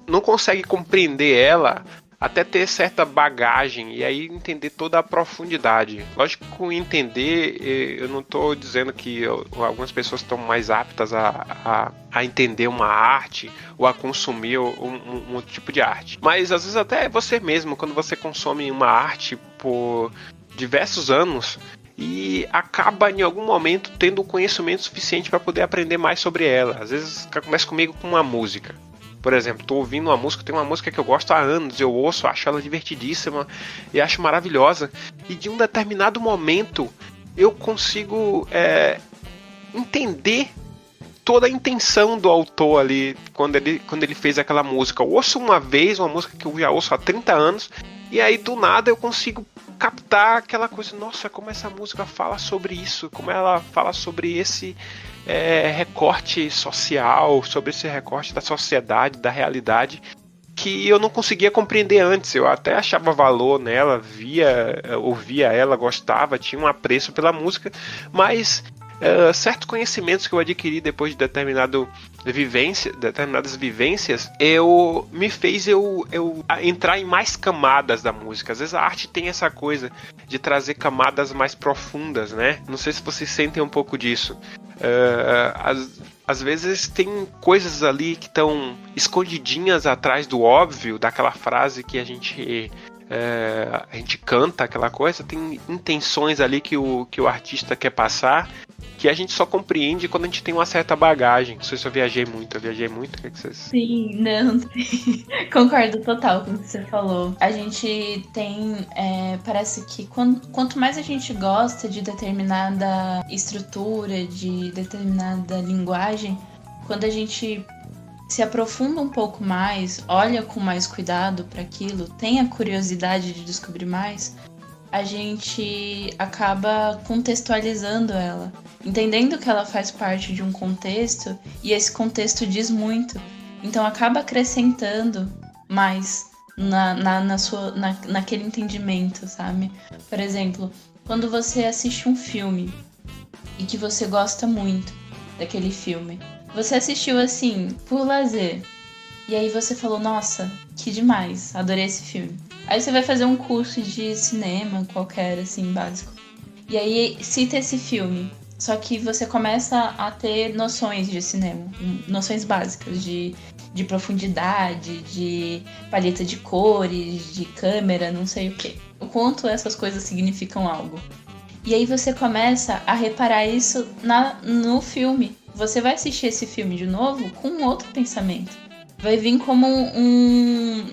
Speaker 1: não consegue compreender ela até ter certa bagagem e aí entender toda a profundidade. Lógico que com entender, eu não estou dizendo que algumas pessoas estão mais aptas a entender uma arte ou a consumir um outro tipo de arte. Mas às vezes até você mesmo, quando você consome uma arte por diversos anos e acaba em algum momento tendo o conhecimento suficiente para poder aprender mais sobre ela. Às vezes começa comigo com uma música. Por exemplo, estou ouvindo uma música, tem uma música que eu gosto há anos, eu ouço, acho ela divertidíssima e acho maravilhosa. E de um determinado momento eu consigo entender toda a intenção do autor ali quando ele fez aquela música. Eu ouço uma vez uma música que eu já ouço há 30 anos e aí do nada eu consigo captar aquela coisa, nossa, como essa música fala sobre isso, como ela fala sobre esse recorte social, sobre esse recorte da sociedade, da realidade, que eu não conseguia compreender antes. Eu até achava valor nela, ouvia ela, gostava, tinha um apreço pela música, mas certos conhecimentos que eu adquiri depois de determinadas vivências, me fez eu entrar em mais camadas da música. Às vezes a arte tem essa coisa de trazer camadas mais profundas, né? Não sei se vocês sentem um pouco disso. Às vezes tem coisas ali que estão escondidinhas atrás do óbvio, daquela frase que a gente canta, aquela coisa, tem intenções ali que o artista quer passar, que a gente só compreende quando a gente tem uma certa bagagem. Não sei se eu viajei muito, o que é que vocês...
Speaker 3: Sim, não, concordo total com o que você falou. A gente tem, parece que quanto mais a gente gosta de determinada estrutura, de determinada linguagem, quando a gente se aprofunda um pouco mais, olha com mais cuidado para aquilo, tem a curiosidade de descobrir mais, a gente acaba contextualizando ela, entendendo que ela faz parte de um contexto e esse contexto diz muito. Então acaba acrescentando mais naquele entendimento, sabe? Por exemplo, quando você assiste um filme e que você gosta muito daquele filme, você assistiu assim, por lazer, e aí você falou, nossa, que demais, adorei esse filme. Aí você vai fazer um curso de cinema qualquer, assim, básico. E aí cita esse filme. Só que você começa a ter noções de cinema. Noções básicas de profundidade, de paleta de cores, de câmera, não sei o quê. O quanto essas coisas significam algo. E aí você começa a reparar isso no filme. Você vai assistir esse filme de novo com outro pensamento. Vai vir como um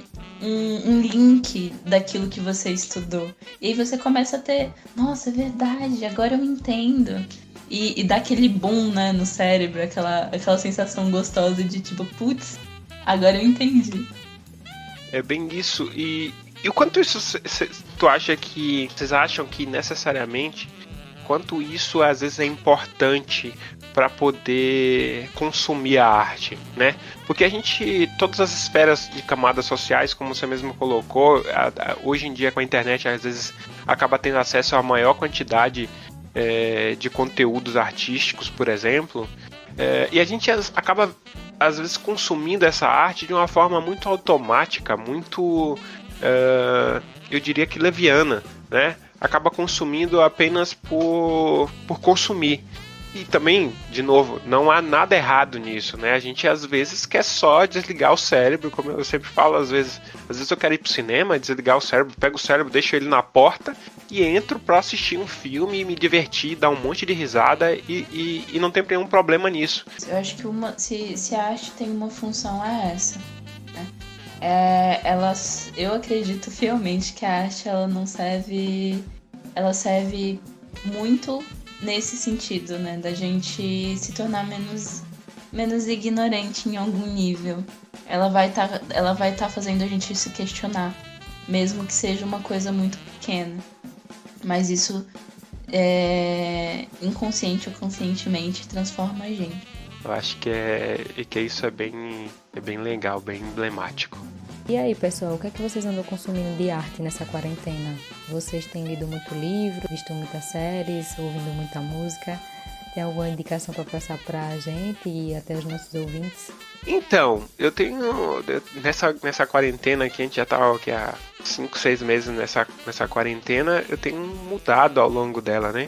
Speaker 3: link daquilo que você estudou. E aí você começa a ter, nossa, é verdade, agora eu entendo. E dá aquele boom, né, no cérebro, aquela sensação gostosa de tipo, putz, agora eu entendi.
Speaker 1: É bem isso. E o quanto isso tu acha que... Vocês acham que necessariamente quanto isso às vezes é importante para poder consumir a arte, né? Porque a gente, todas as esferas de camadas sociais, como você mesmo colocou, hoje em dia com a internet às vezes acaba tendo acesso a maior quantidade de conteúdos artísticos, por exemplo, e a gente acaba às vezes consumindo essa arte de uma forma muito automática, muito, eu diria que leviana, né? Acaba consumindo apenas por consumir. E também, de novo, não há nada errado nisso, né? A gente às vezes quer só desligar o cérebro, como eu sempre falo, às vezes eu quero ir pro cinema, desligar o cérebro, pego o cérebro, deixo ele na porta e entro pra assistir um filme, me divertir, dar um monte de risada e não tem nenhum problema nisso.
Speaker 3: Eu acho que se a arte tem uma função é essa, né? Eu acredito fielmente que a arte ela serve muito nesse sentido, né, da gente se tornar menos ignorante em algum nível. Ela vai tá fazendo a gente se questionar, mesmo que seja uma coisa muito pequena. Mas isso inconsciente ou conscientemente transforma a gente.
Speaker 1: Eu acho que isso é bem legal, bem emblemático.
Speaker 2: E aí, pessoal, o que é que vocês andam consumindo de arte nessa quarentena? Vocês têm lido muito livro, visto muitas séries, ouvindo muita música? Tem alguma indicação para passar pra gente e até os nossos ouvintes?
Speaker 1: Então, eu tenho... Nessa quarentena que a gente já tá há 5, 6 meses nessa quarentena, eu tenho mudado ao longo dela, né?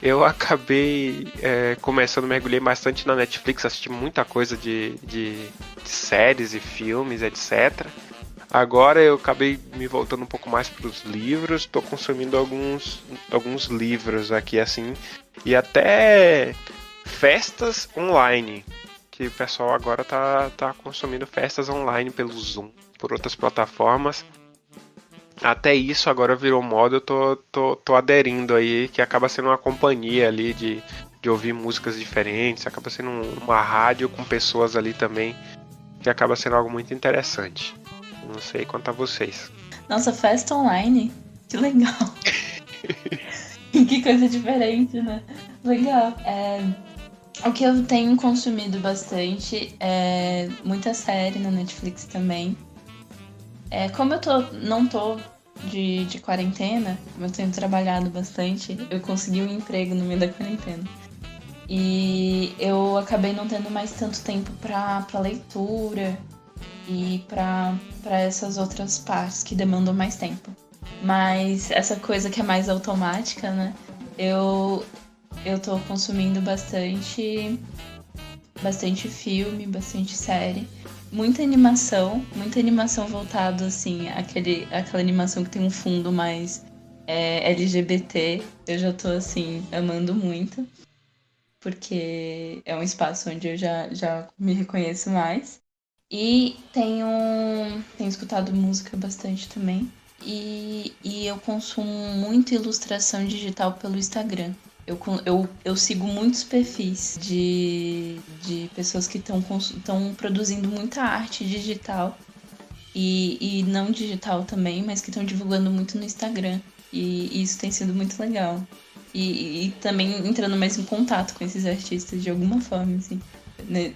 Speaker 1: Eu acabei começando, mergulhei bastante na Netflix, assisti muita coisa de séries e filmes, etc. Agora eu acabei me voltando um pouco mais para os livros, estou consumindo alguns livros aqui assim, e até festas online, que o pessoal agora tá consumindo festas online pelo Zoom, por outras plataformas. Até isso agora virou moda, eu tô aderindo aí, que acaba sendo uma companhia ali de ouvir músicas diferentes, acaba sendo uma rádio com pessoas ali também, que acaba sendo algo muito interessante. Não sei quanto a vocês.
Speaker 3: Nossa, festa online? Que legal. Que coisa diferente, né? Legal. O que eu tenho consumido bastante é muita série na Netflix também. Como eu não tô de quarentena, como eu tenho trabalhado bastante, eu consegui um emprego no meio da quarentena. E eu acabei não tendo mais tanto tempo pra leitura e pra essas outras partes que demandam mais tempo. Mas essa coisa que é mais automática, né? Eu tô consumindo bastante filme, bastante série. Muita animação voltado, assim, aquela animação que tem um fundo mais LGBT. Eu já tô, assim, amando muito, porque é um espaço onde eu já me reconheço mais. E tenho escutado música bastante também. E eu consumo muito ilustração digital pelo Instagram. Eu sigo muitos perfis de pessoas que estão produzindo muita arte digital e não digital também, mas que estão divulgando muito no Instagram. E isso tem sido muito legal. E também entrando mais em contato com esses artistas de alguma forma, assim.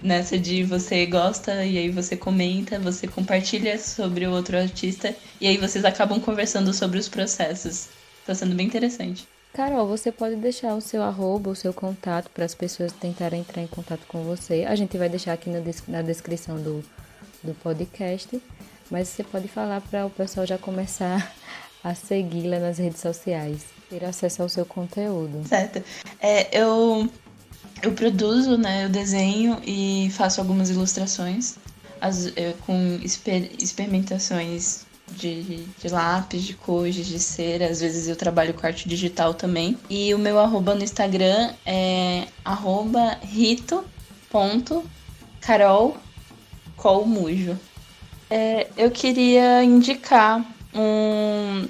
Speaker 3: Nessa de você gosta e aí você comenta, você compartilha sobre o outro artista e aí vocês acabam conversando sobre os processos. Tá sendo bem interessante.
Speaker 2: Carol, você pode deixar o seu arroba, o seu contato para as pessoas tentarem entrar em contato com você. A gente vai deixar aqui na descrição do podcast, mas você pode falar para o pessoal já começar a segui-la nas redes sociais, ter acesso ao seu conteúdo.
Speaker 3: Certo. Eu produzo, né, eu desenho e faço algumas ilustrações com experimentações de lápis, de cor, de cera. Às vezes eu trabalho com arte digital também. E o meu arroba no Instagram é @rito.carol_colmujo. Eu queria indicar um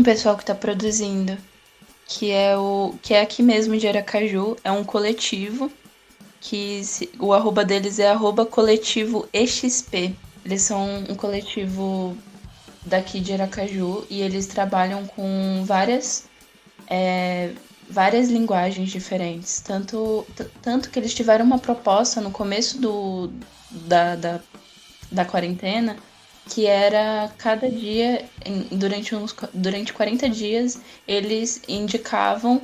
Speaker 3: pessoal que está produzindo, que é aqui mesmo de Aracaju, é um coletivo, o arroba deles é @coletivoexp. Eles são um coletivo daqui de Aracaju e eles trabalham com várias linguagens diferentes. Tanto que eles tiveram uma proposta no começo da quarentena, que era cada dia, durante 40 dias, eles indicavam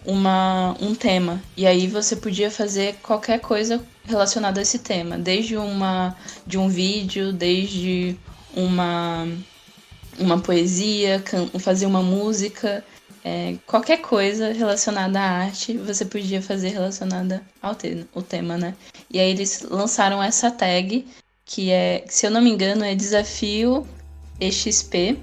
Speaker 3: um tema. E aí você podia fazer qualquer coisa relacionada a esse tema. Desde um vídeo, desde uma poesia, fazer uma música. Qualquer coisa relacionada à arte você podia fazer relacionada ao tema, né? E aí eles lançaram essa tag, que se eu não me engano, é Desafio EXP,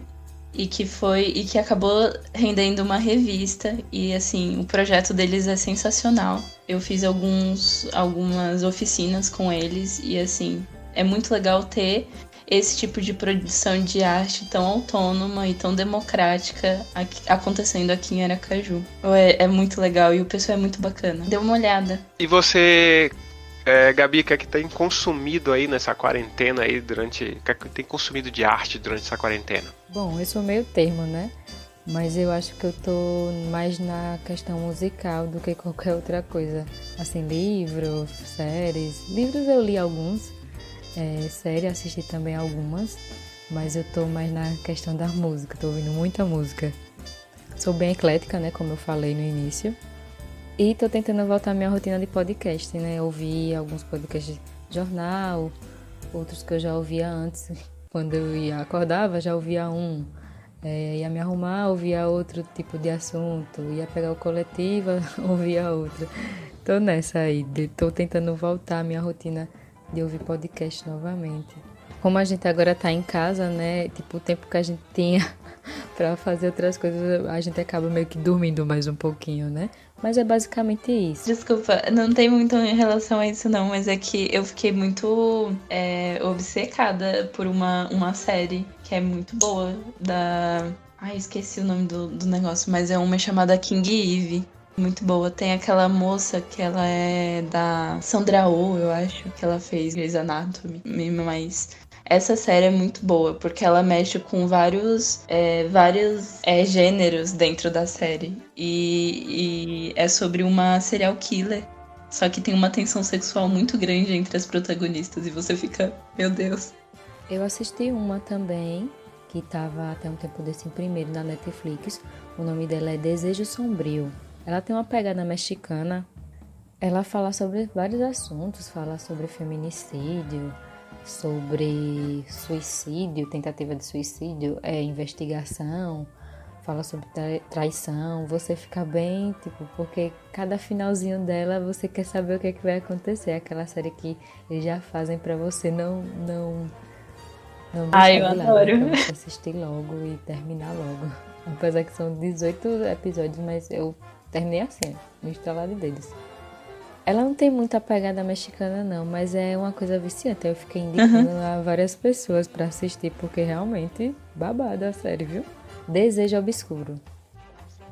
Speaker 3: e que acabou rendendo uma revista. E assim, o projeto deles é sensacional. Eu fiz algumas oficinas com eles e assim, é muito legal ter esse tipo de produção de arte tão autônoma e tão democrática acontecendo aqui em Aracaju. É muito legal e o pessoal é muito bacana. Dê uma olhada.
Speaker 1: E você, Gabi, o que é que tem consumido aí nessa quarentena aí o que é que tem consumido de arte durante essa quarentena?
Speaker 2: Bom, eu sou meio termo, né? Mas eu acho que eu tô mais na questão musical do que qualquer outra coisa. Assim, livros, séries. Livros eu li alguns. Série, assisti também algumas, mas eu tô mais na questão da música, tô ouvindo muita música. Sou bem eclética, né, como eu falei no início, e tô tentando voltar à minha rotina de podcast, né, ouvir alguns podcasts de jornal, outros que eu já ouvia antes, quando eu acordava já ouvia ia me arrumar, ouvia outro tipo de assunto, ia pegar o coletivo, ouvia outro. Tô nessa aí, tô tentando voltar à minha rotina de ouvir podcast novamente. Como a gente agora tá em casa, né? Tipo, o tempo que a gente tinha pra fazer outras coisas, a gente acaba meio que dormindo mais um pouquinho, né? Mas é basicamente isso.
Speaker 3: Desculpa, não tem muito em relação a isso não, mas é que eu fiquei muito obcecada por uma série que é muito boa, esqueci o nome do negócio, mas é uma chamada King Eve. Muito boa. Tem aquela moça que ela é da Sandra Oh, eu acho, que ela fez Grey's Anatomy. Mas essa série é muito boa, porque ela mexe com vários gêneros dentro da série. E é sobre uma serial killer. Só que tem uma tensão sexual muito grande entre as protagonistas. E você fica, meu Deus.
Speaker 2: Eu assisti uma também, que tava até um tempo desse primeiro na Netflix. O nome dela é Desejo Sombrio. Ela tem uma pegada mexicana. Ela fala sobre vários assuntos. Fala sobre feminicídio, sobre suicídio, tentativa de suicídio, investigação. Fala sobre traição. Você fica bem, porque cada finalzinho dela você quer saber o que vai acontecer. Aquela série que eles já fazem pra você não deixar
Speaker 3: eu
Speaker 2: de lado,
Speaker 3: adoro.
Speaker 2: pra você assistir logo e terminar logo. Apesar que são 18 episódios, mas eu terminei assim, no instalar deles. Ela não tem muita pegada mexicana não, mas é uma coisa viciante. Eu fiquei indicando a várias pessoas pra assistir, porque realmente babado a série, viu? Desejo Obscuro.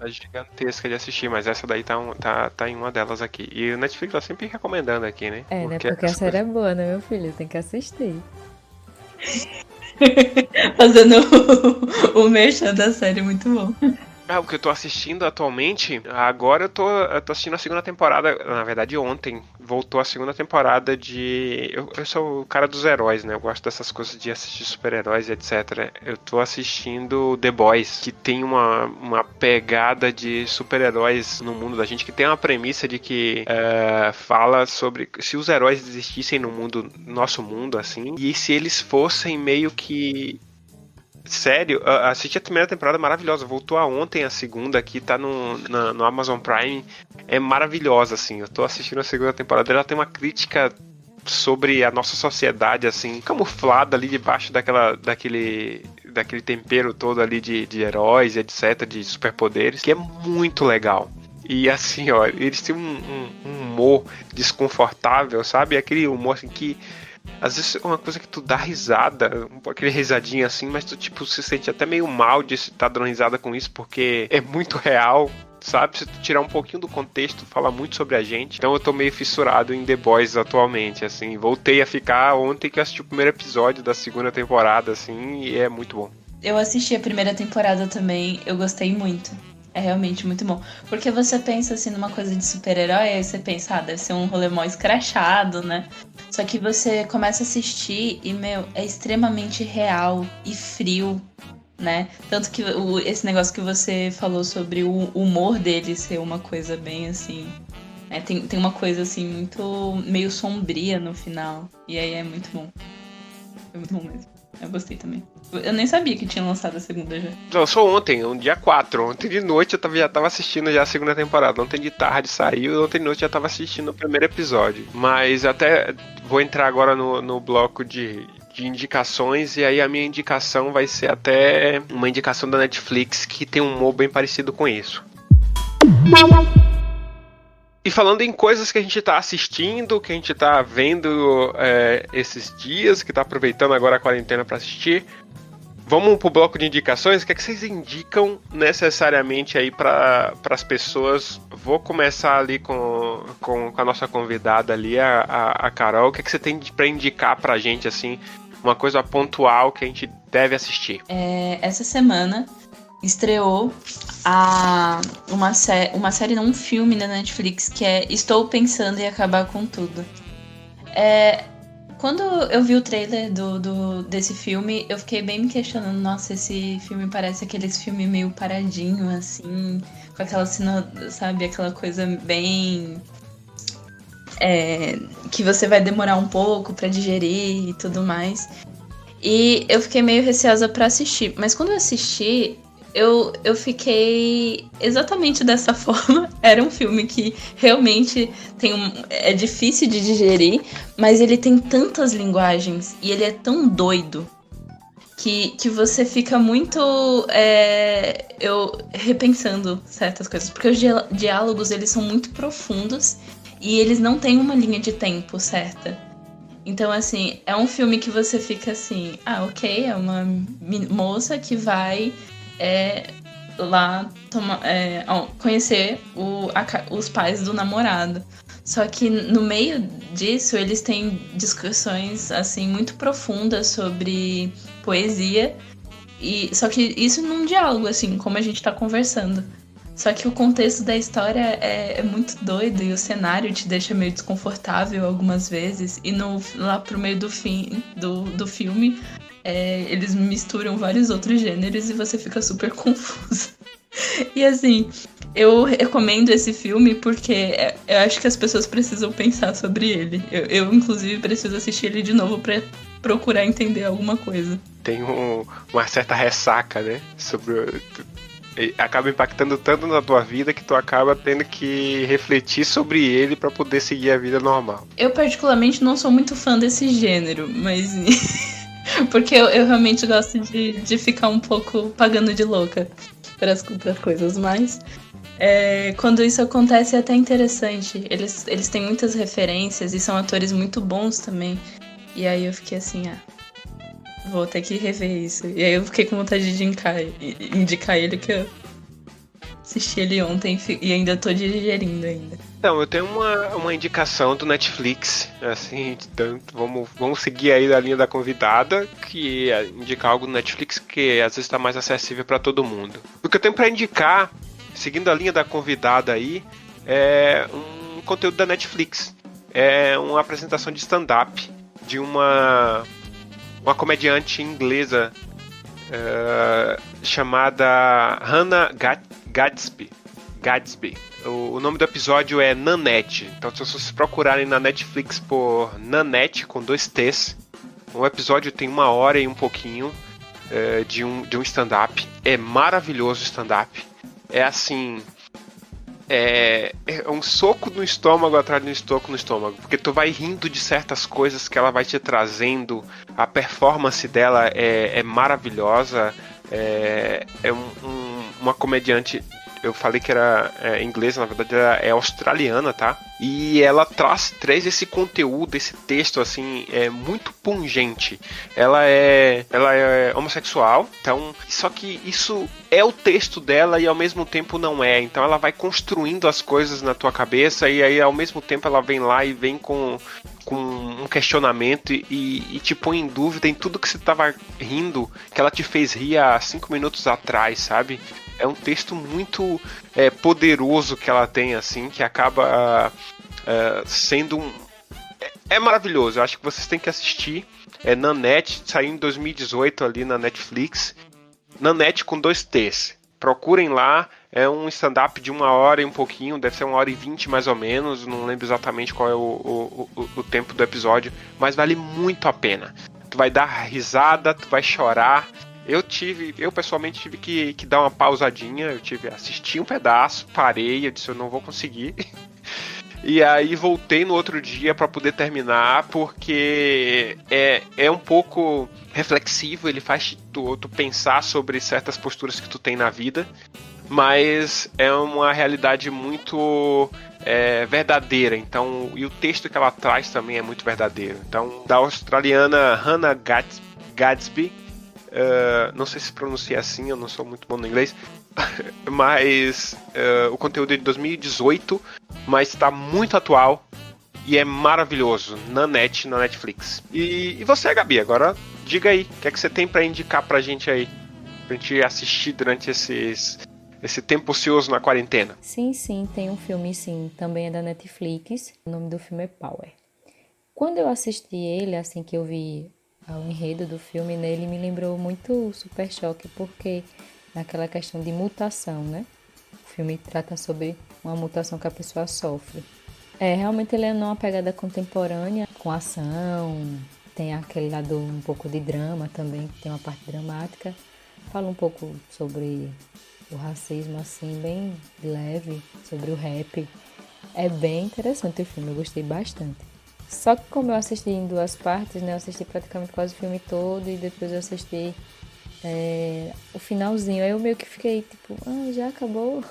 Speaker 1: É gigantesca de assistir, mas essa daí tá em uma delas aqui. E o Netflix tá sempre recomendando aqui, né?
Speaker 2: Porque a série é boa, né, meu filho? Tem que assistir.
Speaker 3: Fazendo o merchan da série, muito bom.
Speaker 1: O que eu tô assistindo atualmente, agora eu tô assistindo a segunda temporada, na verdade ontem, voltou a segunda temporada de... Eu sou o cara dos heróis, né? Eu gosto dessas coisas de assistir super-heróis e etc. Eu tô assistindo The Boys, que tem uma pegada de super-heróis no mundo da gente, que tem uma premissa de que fala sobre se os heróis existissem no nosso mundo, assim, e se eles fossem meio que... Sério, assisti a primeira temporada maravilhosa. Voltou ontem a segunda aqui, tá no Amazon Prime. É maravilhosa, assim. Eu tô assistindo a segunda temporada. Ela tem uma crítica sobre a nossa sociedade, assim, camuflada ali debaixo daquele tempero todo ali de heróis, etc, de superpoderes, que é muito legal. E assim, ó, eles têm um humor desconfortável, sabe? Aquele humor assim que às vezes é uma coisa que tu dá risada, aquele risadinho assim, mas tu tipo se sente até meio mal de estar dando risada com isso, porque é muito real, sabe? Se tu tirar um pouquinho do contexto, fala muito sobre a gente. Então eu tô meio fissurado em The Boys atualmente, assim. Voltei a ficar ontem que eu assisti o primeiro episódio da segunda temporada, assim, e é muito bom.
Speaker 3: Eu assisti a primeira temporada também, eu gostei muito. É realmente muito bom. Porque você pensa assim numa coisa de super-herói, aí você pensa, deve ser um rolê mó escrachado, né? Só que você começa a assistir e, é extremamente real e frio, né? Tanto que esse negócio que você falou sobre o humor dele ser uma coisa bem assim... Tem uma coisa assim muito... meio sombria no final. E aí é muito bom. É muito bom mesmo. Eu gostei também. Eu nem sabia que tinha lançado a segunda já.
Speaker 1: Lançou ontem, dia 4. Ontem de noite eu já tava assistindo já a segunda temporada. Ontem de tarde saiu e ontem de noite eu já tava assistindo o primeiro episódio. Mas até vou entrar agora no bloco de indicações. E aí a minha indicação vai ser até uma indicação da Netflix que tem um humor bem parecido com isso. E falando em coisas que a gente tá assistindo, que a gente tá vendo esses dias, que tá aproveitando agora a quarentena para assistir, vamos pro bloco de indicações. O que é que vocês indicam necessariamente aí para as pessoas? Vou começar ali com a nossa convidada ali, a Carol. O que é que você tem para indicar pra gente, assim, uma coisa pontual que a gente deve assistir?
Speaker 3: Essa semana estreou uma série, não, um filme na Netflix, que é Estou Pensando em Acabar com Tudo. Quando eu vi o trailer desse filme, eu fiquei bem me questionando, nossa, esse filme parece aqueles filmes meio paradinho, assim, com aquela cena, sabe, aquela coisa bem... que você vai demorar um pouco pra digerir e tudo mais. E eu fiquei meio receosa pra assistir, mas quando eu assisti... Eu fiquei exatamente dessa forma. Era um filme que realmente é difícil de digerir, mas ele tem tantas linguagens e ele é tão doido que você fica muito repensando certas coisas. Porque os diálogos, eles são muito profundos e eles não têm uma linha de tempo certa. Então, assim, é um filme que você fica assim... ok, é uma moça que vai... lá conhecer os pais do namorado. Só que no meio disso eles têm discussões assim muito profundas sobre poesia, só que isso num diálogo, assim, como a gente tá conversando. Só que o contexto da história é muito doido e o cenário te deixa meio desconfortável algumas vezes. E lá pro meio do fim do filme, eles misturam vários outros gêneros e você fica super confuso. E assim, eu recomendo esse filme porque eu acho que as pessoas precisam pensar sobre ele. Eu inclusive, preciso assistir ele de novo pra procurar entender alguma coisa.
Speaker 1: Tem uma certa ressaca, né? Acaba impactando tanto na tua vida que tu acaba tendo que refletir sobre ele pra poder seguir a vida normal.
Speaker 3: Eu particularmente não sou muito fã desse gênero, mas... porque eu realmente gosto de ficar um pouco pagando de louca para as coisas, mas quando isso acontece é até interessante. Eles têm muitas referências e são atores muito bons também. E aí eu fiquei assim, vou ter que rever isso. E aí eu fiquei com vontade de indicar ele, que eu assisti ele ontem e ainda tô digerindo ainda.
Speaker 1: Então, eu tenho uma indicação do Netflix, assim, tanto, vamos seguir aí a linha da convidada, que indicar algo do Netflix que às vezes está mais acessível para todo mundo. O que eu tenho para indicar, seguindo a linha da convidada aí, é um conteúdo da Netflix. É uma apresentação de stand-up de uma comediante inglesa chamada Hannah Gadsby. O nome do episódio é Nanette. Então, se vocês procurarem na Netflix por Nanette com 2 T's, o episódio tem 1 hora e um pouquinho de um stand-up. É maravilhoso o stand-up. É assim, é um soco no estômago atrás de um soco no estômago, porque tu vai rindo de certas coisas que ela vai te trazendo, a performance dela é maravilhosa, uma comediante. Eu falei que era inglesa, na verdade ela é australiana, tá? E ela traz esse conteúdo, esse texto, assim, muito pungente. Ela é homossexual, então... Só que isso é o texto dela e ao mesmo tempo não é. Então ela vai construindo as coisas na tua cabeça e aí ao mesmo tempo ela vem lá e vem com um questionamento e te põe em dúvida em tudo que você tava rindo, que ela te fez rir há 5 minutos atrás, sabe? É um texto muito poderoso que ela tem, assim, que acaba sendo É maravilhoso, eu acho que vocês têm que assistir. É Nanette, saiu em 2018 ali na Netflix. Nanette com 2 T's. Procurem lá, é um stand-up de 1 hora e um pouquinho, deve ser 1h20 mais ou menos, não lembro exatamente qual é o tempo do episódio, mas vale muito a pena. Tu vai dar risada, tu vai chorar. Eu pessoalmente tive que dar uma pausadinha, assisti um pedaço, parei, eu disse eu não vou conseguir. E aí voltei no outro dia para poder terminar, porque é um pouco reflexivo, ele faz tu pensar sobre certas posturas que tu tem na vida, mas é uma realidade muito verdadeira, então, e o texto que ela traz também é muito verdadeiro. Então, da australiana Hannah Gadsby, não sei se pronuncia assim, eu não sou muito bom no inglês, mas o conteúdo é de 2018, mas está muito atual e é maravilhoso. Nanette na Netflix. E você, Gabi, agora diga aí, o que é que você tem para indicar pra gente aí, pra gente assistir durante esse tempo ocioso na quarentena?
Speaker 2: Sim, tem um filme, sim, também é da Netflix, o nome do filme é Power. Quando eu assisti ele, assim que eu vi o enredo do filme, né, ele me lembrou muito Super Choque, porque naquela questão de mutação, né? O filme trata sobre uma mutação que a pessoa sofre. Realmente ele é numa pegada contemporânea, com ação, tem aquele lado um pouco de drama também, tem uma parte dramática. Fala um pouco sobre o racismo, assim, bem leve, sobre o rap. É bem interessante o filme, eu gostei bastante. Só que como eu assisti em 2 partes, né? Eu assisti praticamente quase o filme todo e depois eu assisti o finalzinho. Aí eu meio que fiquei tipo, já acabou?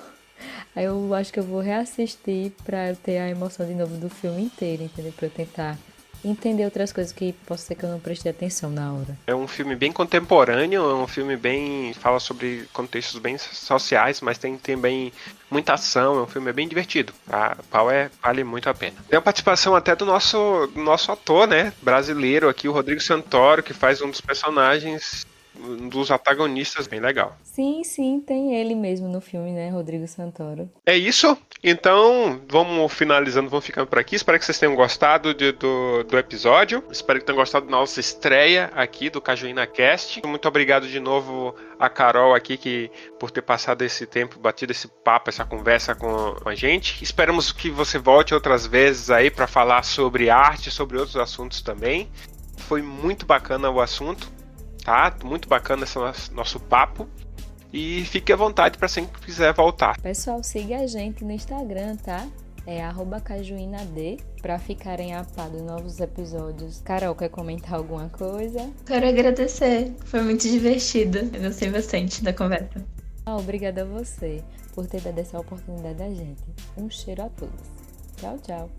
Speaker 2: Aí eu acho que eu vou reassistir pra eu ter a emoção de novo do filme inteiro, entendeu? Pra eu tentar entender outras coisas que possa ser que eu não prestei atenção na hora.
Speaker 1: É um filme bem contemporâneo, é um filme fala sobre contextos bem sociais, mas tem também muita ação, é um filme bem divertido. A Power vale muito a pena. Tem a participação até do nosso ator, né, brasileiro aqui, o Rodrigo Santoro, que faz um dos personagens, um dos antagonistas, bem legal.
Speaker 2: Sim, tem ele mesmo no filme, né, Rodrigo Santoro.
Speaker 1: É isso? Então, vamos finalizando, vamos ficando por aqui. Espero que vocês tenham gostado do episódio. Espero que tenham gostado da nossa estreia aqui do Cajuína Cast. Muito obrigado de novo a Carol aqui por ter passado esse tempo, batido esse papo, essa conversa com a gente. Esperamos que você volte outras vezes aí para falar sobre arte, sobre outros assuntos também. Foi muito bacana o assunto, tá? Muito bacana esse nosso papo. E fique à vontade para sempre que quiser voltar.
Speaker 2: Pessoal, siga a gente no Instagram, tá? É @cajuinad, para ficarem a par dos novos episódios. Carol, quer comentar alguma coisa?
Speaker 3: Quero agradecer, foi muito divertido. Eu gostei bastante da conversa.
Speaker 2: Obrigada a você por ter dado essa oportunidade a gente. Um cheiro a todos. Tchau.